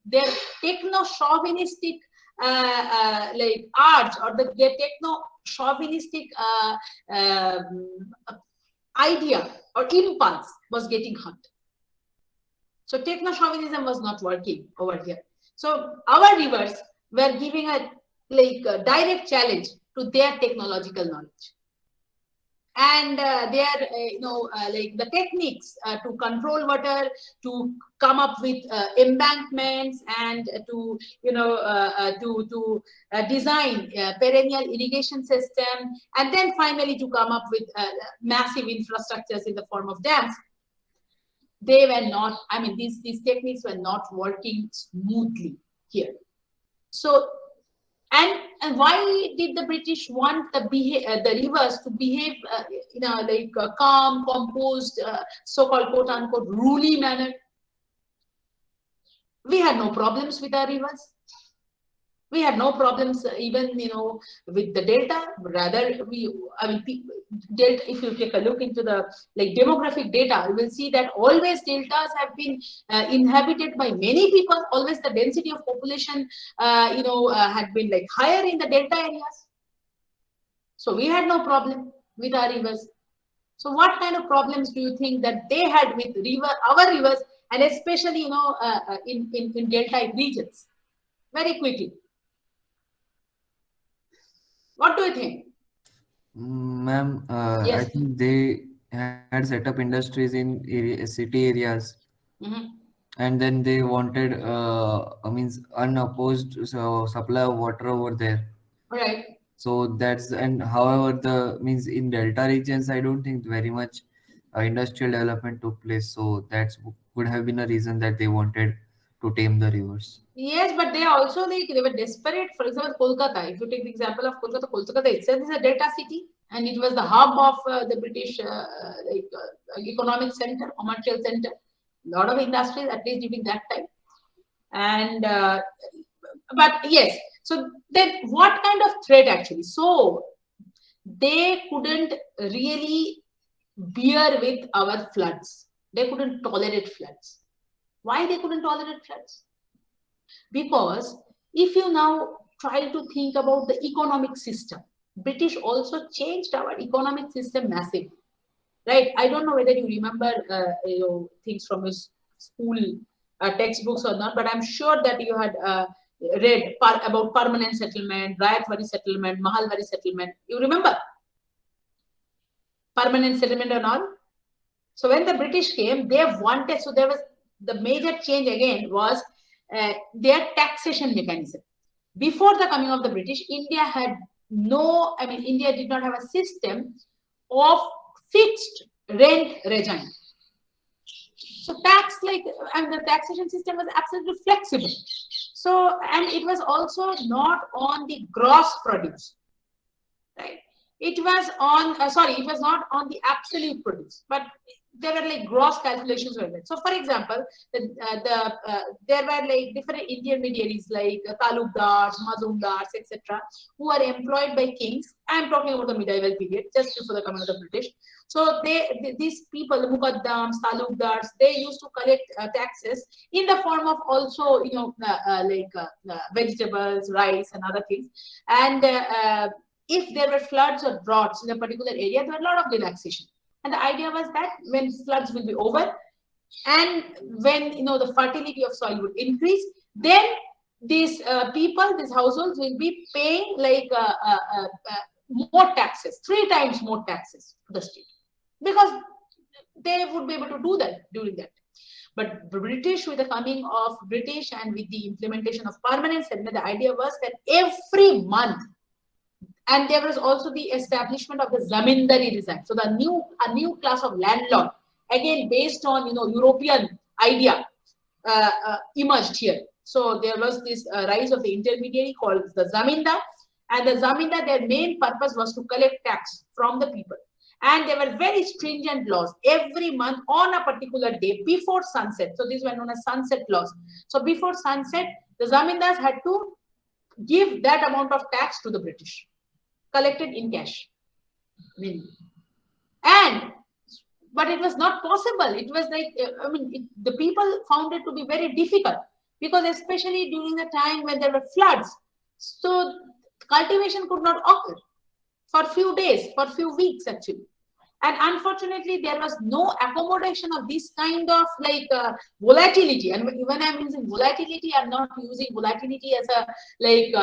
Speaker 1: their techno-chauvinistic like arts, or their techno-chauvinistic idea or impulse was getting hurt. So techno-chauvinism was not working over here. So our rivers were giving a direct challenge to their technological knowledge. And the techniques to control water, to come up with embankments, and to design perennial irrigation system, and then finally to come up with massive infrastructures in the form of dams. They were not, these techniques were not working smoothly here. So, and why did the British want the rivers to behave like a calm, composed, so-called quote-unquote ruly manner? We had no problems with our rivers. We had no problems even, with the delta. Rather, delta, if you take a look into the demographic data, you will see that always deltas have been inhabited by many people. Always the density of population, had been higher in the delta areas. So we had no problem with our rivers. So what kind of problems do you think that they had with our rivers, and especially in delta regions? Very quickly, what do you think?
Speaker 10: Ma'am, I
Speaker 1: Yes.
Speaker 10: think they had set up industries in city areas,
Speaker 1: Mhm.
Speaker 10: and then they wanted, unopposed supply of water over there.
Speaker 1: Right.
Speaker 10: So that's, and however, the means in delta regions, I don't think very much industrial development took place. So that's could have been a reason that they wanted to tame the rivers.
Speaker 1: Yes, but they also they were desperate. For example, Kolkata. If you take the example of Kolkata, Kolkata itself is a delta city, and it was the hub of the British economic center, commercial center. A lot of industries, at least during that time. And but yes, so then what kind of threat actually? So they couldn't really bear with our floods. They couldn't tolerate floods. Why they couldn't tolerate floods? Because if you now try to think about the economic system, British also changed our economic system massively, right? I don't know whether you remember things from your school textbooks or not, but I'm sure that you had read about permanent settlement, Rayatwari settlement, Mahalwari settlement. You remember permanent settlement and all? So when the British came, they wanted, so there was the major change again was their taxation mechanism. Before the coming of the British, India had India did not have a system of fixed rent regime. So the taxation system was absolutely flexible. So, and it was also not on the gross produce, right? It was on, it was not on the absolute produce, but there were gross calculations were made. So, for example, there were different intermediaries like talukdars, mazumdars, etc., who are employed by kings. I am talking about the medieval period, just before the coming of the British. So, these people, mukaddams, talukdars, they used to collect taxes in the form of also, vegetables, rice, and other things. And if there were floods or droughts in a particular area, there were a lot of relaxation. And the idea was that when floods will be over and when the fertility of soil would increase, then these people, these households will be paying more taxes, 3 times more taxes to the state, because they would be able to do that during that. But British, with the coming of British and with the implementation of permanent settlement, the idea was that every month. And there was also the establishment of the zamindari design. So a new class of landlord, again based on European idea, emerged here. So there was this rise of the intermediary called the zamindar, and the zamindar, their main purpose was to collect tax from the people. And there were very stringent laws every month on a particular day before sunset. So these were known as sunset laws. So before sunset, the zamindars had to give that amount of tax to the British, collected in cash. But it was not possible. It was the people found it to be very difficult, because especially during the time when there were floods, so cultivation could not occur for few days, for few weeks actually. And unfortunately, there was no accommodation of this kind of volatility. And when I'm using volatility, I'm not using volatility as a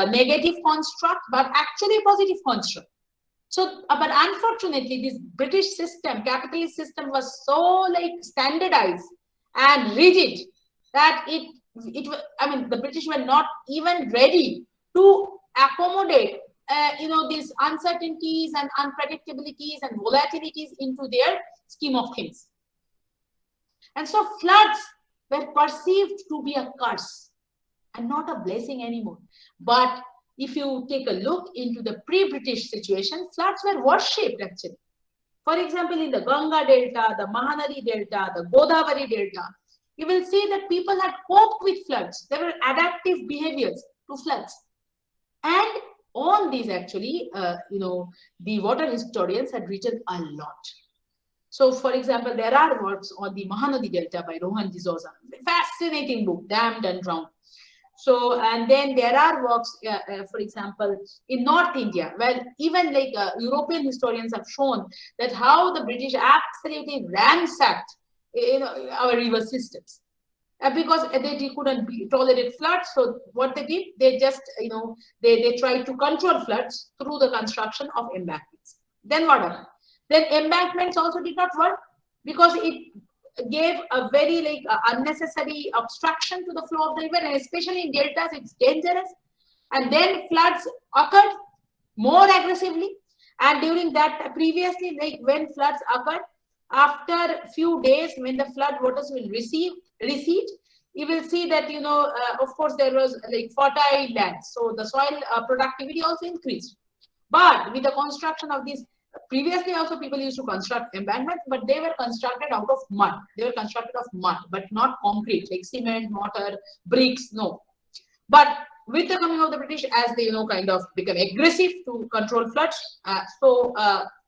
Speaker 1: negative construct, but actually positive construct. So, but unfortunately, this British system, capitalist system, was so standardized and rigid that the British were not even ready to accommodate these uncertainties and unpredictabilities and volatilities into their scheme of things. And so floods were perceived to be a curse and not a blessing anymore. But if you take a look into the pre-British situation, floods were worshipped actually. For example, in the Ganga Delta, the Mahanadi Delta, the Godavari Delta, you will see that people had coped with floods. There were adaptive behaviors to floods. And on these actually, the water historians had written a lot. So, for example, there are works on the Mahanadi Delta by Rohan D'Souza, fascinating book, Dammed and Drowned. So, and then there are works, for example, in North India, where even like European historians have shown that how the British absolutely ransacked our river systems. Because they couldn't tolerate floods, so what they did, they just, they tried to control floods through the construction of embankments. Then what happened? Then embankments also did not work because it gave a very unnecessary obstruction to the flow of the river, and especially in deltas, it's dangerous. And then floods occurred more aggressively. And during that, previously, like when floods occurred, after a few days, when the flood waters will recede, you will see that, of course, there was like fertile land. So the soil productivity also increased. But with the construction of these, previously also people used to construct embankments, but they were constructed out of mud. They were constructed of mud, but not concrete, like cement, mortar, bricks, no. But with the coming of the British, as they, kind of become aggressive to control floods, so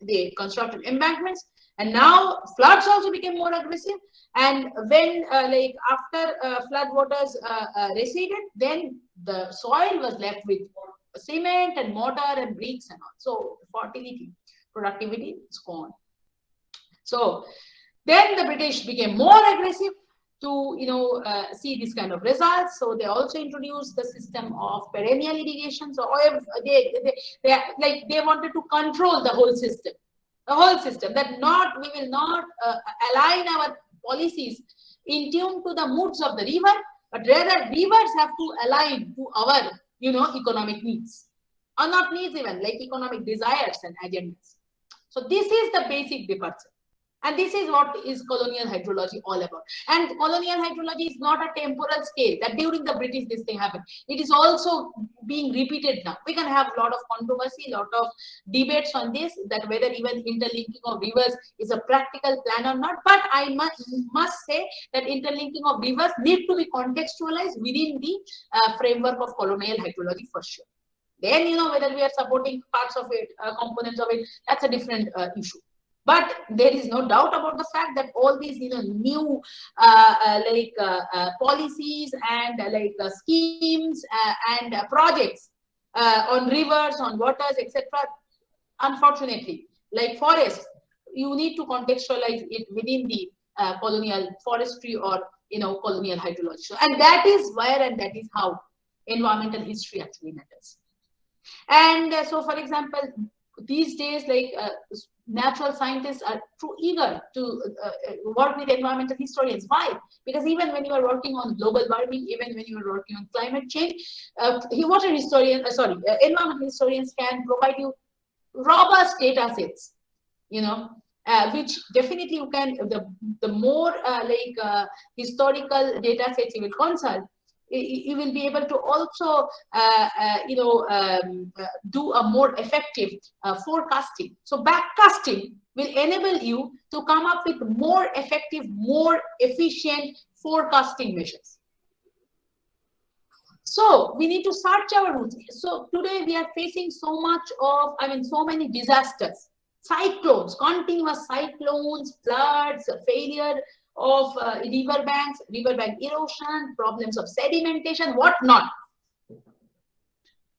Speaker 1: they constructed embankments. And now floods also became more aggressive. And when after flood waters receded, then the soil was left with cement and mortar and bricks and all. So fertility, productivity is gone. So then the British became more aggressive to see this kind of results. So they also introduced the system of perennial irrigation. So they wanted to control the whole system. The whole system, that we will not align our policies in tune to the moods of the river, but rather rivers have to align to our, economic needs, or not needs even, like economic desires and agendas. So this is the basic departure. And this is what is colonial hydrology all about. And colonial hydrology is not a temporal scale that during the British this thing happened. It is also being repeated now. We can have a lot of controversy, a lot of debates on this, that whether even interlinking of rivers is a practical plan or not. But I must say that interlinking of rivers need to be contextualized within the framework of colonial hydrology for sure. Then, whether we are supporting parts of it, components of it, that's a different issue. But there is no doubt about the fact that all these, new policies and schemes and projects on rivers, on waters, etc. Unfortunately, like forests, you need to contextualize it within the colonial forestry or colonial hydrology. So, and that is where and that is how environmental history actually matters. And so, for example, these days, natural scientists are too eager to work with environmental historians. Why? Because even when you are working on global warming, even when you are working on climate change, environmental historians can provide you robust data sets, which definitely you can, the more historical data sets you will consult, you will be able to also, do a more effective forecasting. So backcasting will enable you to come up with more effective, more efficient forecasting measures. So we need to search our roots. So today we are facing so much of, so many disasters, cyclones, continuous cyclones, floods, failure of riverbank erosion, problems of sedimentation, whatnot.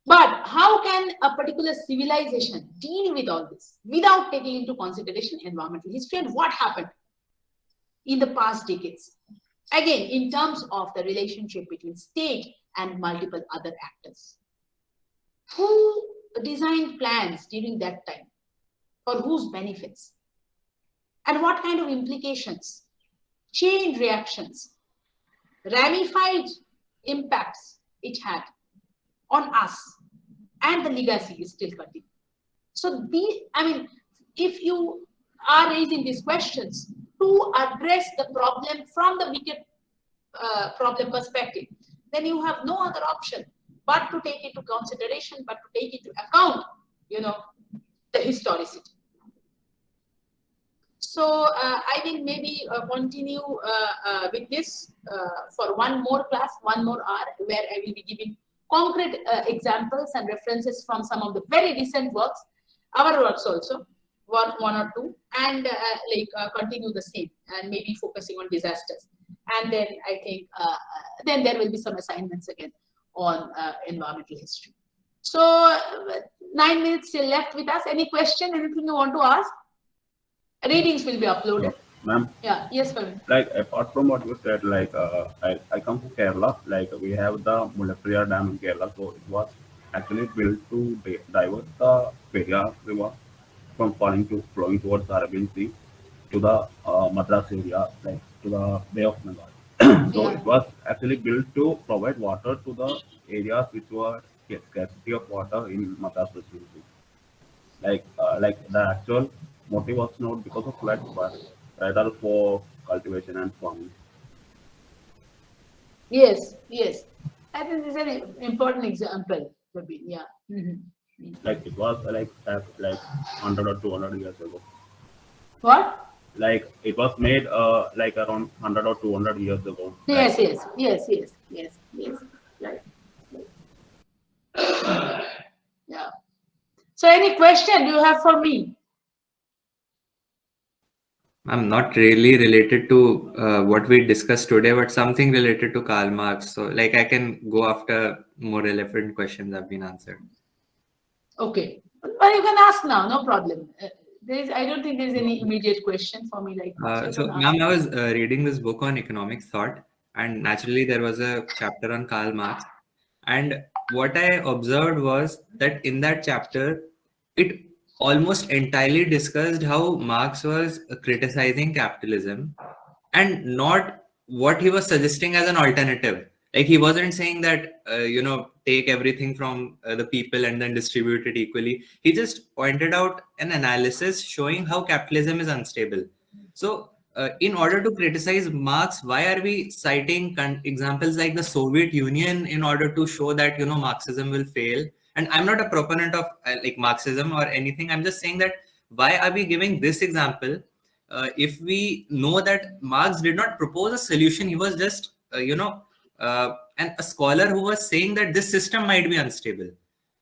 Speaker 1: But how can a particular civilization deal with all this without taking into consideration environmental history and what happened in the past decades? Again, in terms of the relationship between state and multiple other actors. Who designed plans during that time? For whose benefits? And what kind of implications, chain reactions, ramified impacts it had on us, and the legacy is still continuing. So if you are raising these questions to address the problem from the wicked problem perspective, then you have no other option but to take into consideration, but to take into account, the historicity. So I will maybe continue with this for one more class, one more hour, where I will be giving concrete examples and references from some of the very recent works, our works also, one or two, and continue the same, and maybe focusing on disasters. And then I think then there will be some assignments again on environmental history. So 9 minutes still left with us. Any question, anything you want to ask? Readings will be uploaded.
Speaker 14: Ma'am,
Speaker 1: Yeah, yes, Praveen.
Speaker 14: like apart from what you said, like I come from Kerala, like we have the Mullaperia Dam in Kerala, so it was actually built to divert the Periyar River from flowing towards the Arabian Sea to the Madras area, like to the Bay of Bengal. So it was actually built to provide water to the areas which were scarcity of water in Madras presidency. Like the actual motive was not because of floods, but rather for cultivation and farming.
Speaker 1: Yes, yes. I think this is an important example, Praveen. Yeah.
Speaker 14: Like it was like 100 or 200 years ago.
Speaker 1: What?
Speaker 14: Like it was made like around 100 or 200 years ago.
Speaker 1: Yes, yes, yes, yes, yes, yes. Right. Yeah. So, any question you have for me?
Speaker 15: I'm not really related to what we discussed today, but something related to Karl Marx. So, like, I can go after more relevant questions have been answered.
Speaker 1: Okay. Well, you can ask now, no problem. I don't think there's any immediate question for me right now.
Speaker 15: So, ma'am, I was reading this book on economic thought, and naturally there was a chapter on Karl Marx. And what I observed was that in that chapter, it almost entirely discussed how Marx was criticizing capitalism and not what he was suggesting as an alternative. Like he wasn't saying that, take everything from the people and then distribute it equally. He just pointed out an analysis showing how capitalism is unstable. So in order to criticize Marx, why are we citing examples like the Soviet Union in order to show that, Marxism will fail? And I'm not a proponent of like Marxism or anything. I'm just saying that why are we giving this example if we know that Marx did not propose a solution? He was just, and a scholar who was saying that this system might be unstable.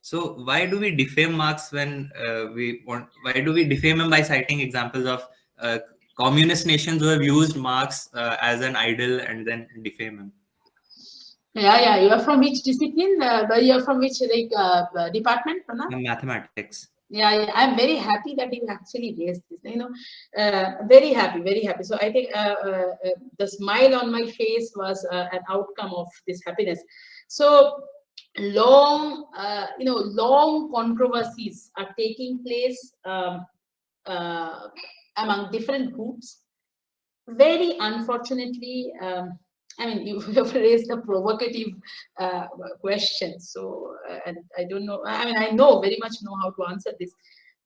Speaker 15: So why do we defame Marx when why do we defame him by citing examples of communist nations who have used Marx as an idol and then defame him?
Speaker 1: Yeah. You are from which discipline? You are from which department, Pranav?
Speaker 15: Mathematics.
Speaker 1: Yeah. I'm very happy that you actually raised this. Very happy, very happy. So I think the smile on my face was an outcome of this happiness. So long controversies are taking place among different groups. Very unfortunately, you have raised a provocative question. So, and I don't know. I very much know how to answer this,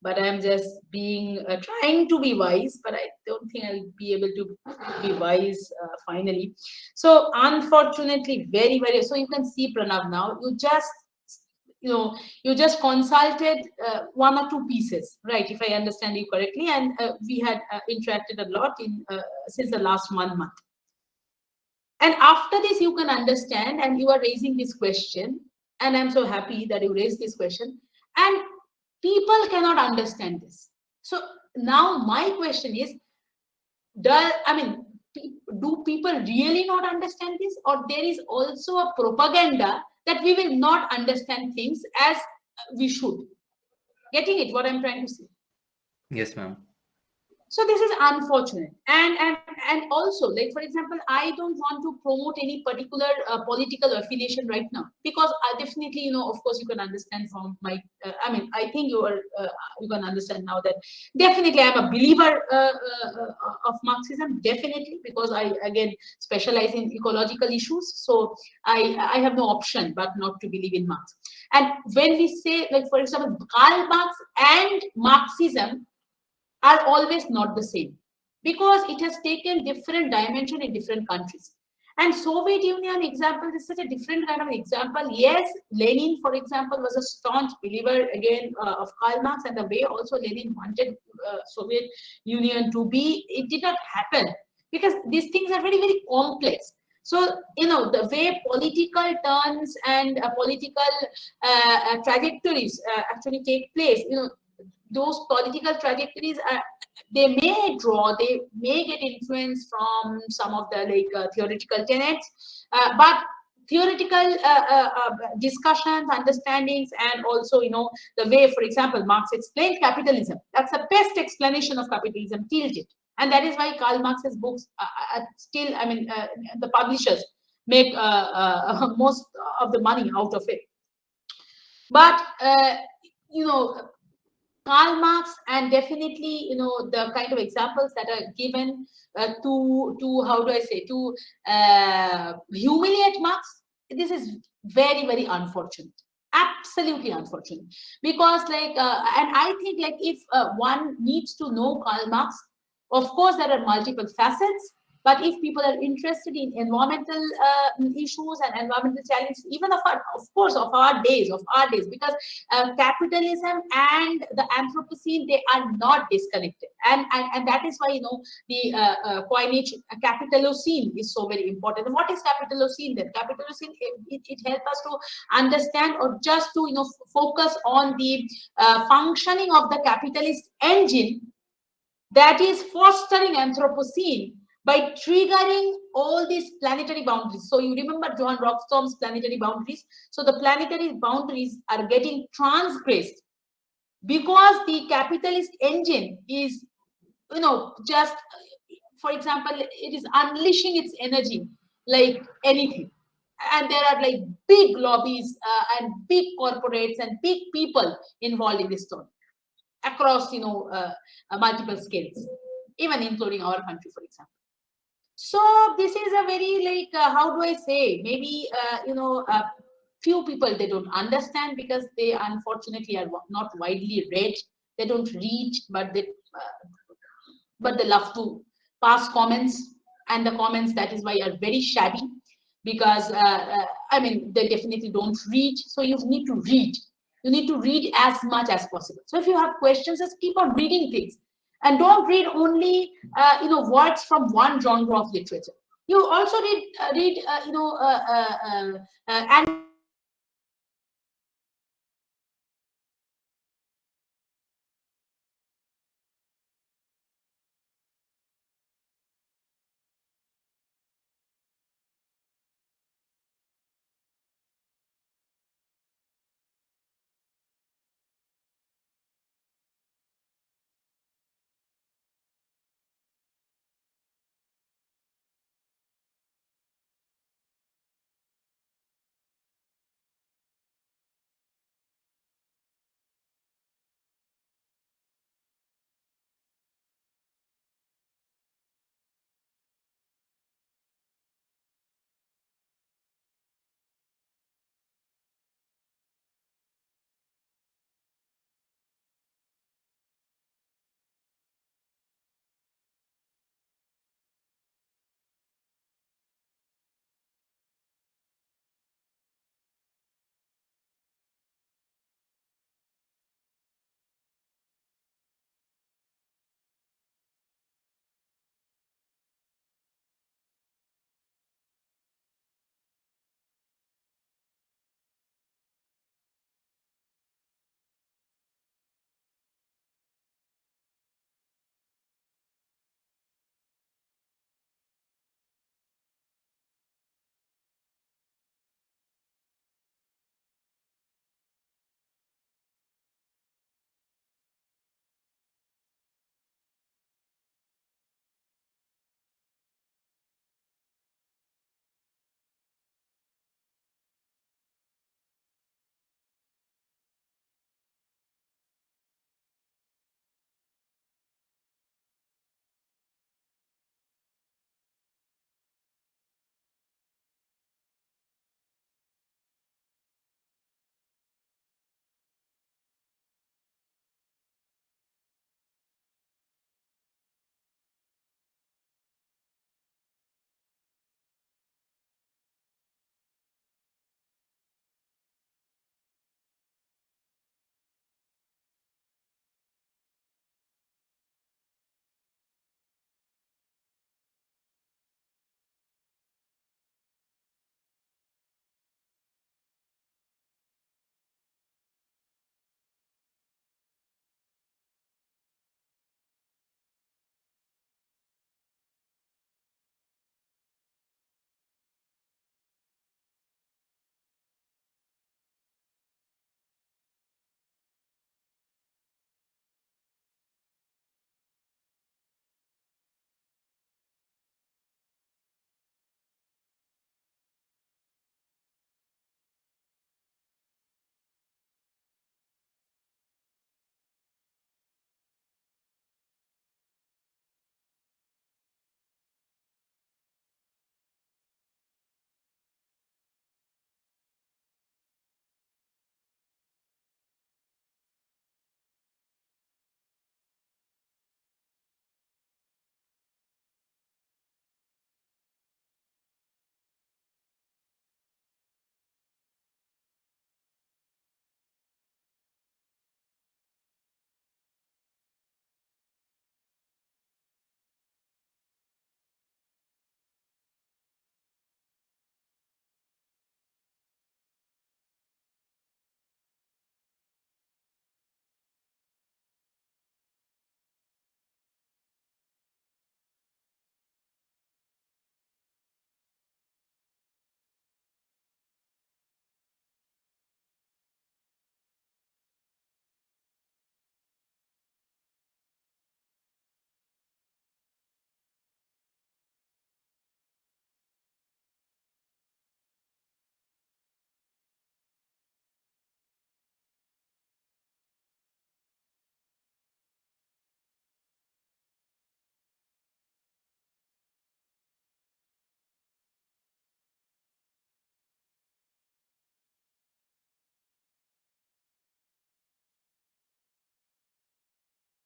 Speaker 1: but I'm just trying to be wise. But I don't think I'll be able to be wise finally. So, unfortunately, very, very. So you can see, Pranav, now you just consulted one or two pieces, right? If I understand you correctly, and we had interacted a lot since the last 1 month. And after this, you can understand, and you are raising this question, and I'm so happy that you raised this question, and people cannot understand this. So now my question is, do people really not understand this, or there is also a propaganda that we will not understand things as we should? Getting it, what I'm trying to say?
Speaker 15: Yes, ma'am.
Speaker 1: So this is unfortunate, and also, like, for example, I don't want to promote any particular political affiliation right now, because definitely, of course, you can understand from my, I think you can understand now that definitely I'm a believer of Marxism, definitely, because I again specialize in ecological issues, so I have no option but not to believe in Marx. And when we say, like, for example, Karl Marx and Marxism are always not the same, because it has taken different dimension in different countries. And Soviet Union example is such a different kind of example. Yes, Lenin, for example, was a staunch believer again of Karl Marx, and the way also Lenin wanted Soviet Union to be, it did not happen because these things are very, very complex. So, you know, the way political turns and political trajectories actually take place, you know, those political trajectories are, they may get influence from some of the theoretical tenets, but theoretical discussions, understandings, and also, you know, the way, for example, Marx explained capitalism. That's the best explanation of capitalism till date, and that is why Karl Marx's books still, I mean, the publishers make most of the money out of it. But you know, Karl Marx, and definitely, you know, the kind of examples that are given to how do I say, to humiliate Marx. This is very, very unfortunate. Absolutely unfortunate, because and I think if one needs to know Karl Marx, of course there are multiple facets. But if people are interested in environmental issues and environmental challenges, even of course, of our days, because capitalism and the Anthropocene, they are not disconnected, and that is why, you know, the coinage Capitalocene is so very important. And what is Capitalocene then? Capitalocene, it helps us to understand, or just to, you know, focus on the functioning of the capitalist engine that is fostering Anthropocene by triggering all these planetary boundaries. So you remember John Rockstrom's planetary boundaries. So the planetary boundaries are getting transgressed because the capitalist engine is, you know, just, for example, it is unleashing its energy like anything. And there are big lobbies and big corporates and big people involved in this story across, you know, multiple scales, even including our country, for example. So this is a very how do I say, maybe you know, few people, they don't understand because they unfortunately are not widely read. They don't read, but they love to pass comments, and the comments, that is why, are very shabby, because I mean, they definitely don't read. So you need to read. You need to read as much as possible. So if you have questions, just keep on reading things. And don't read only you know, words from one genre of literature. You also read you know, and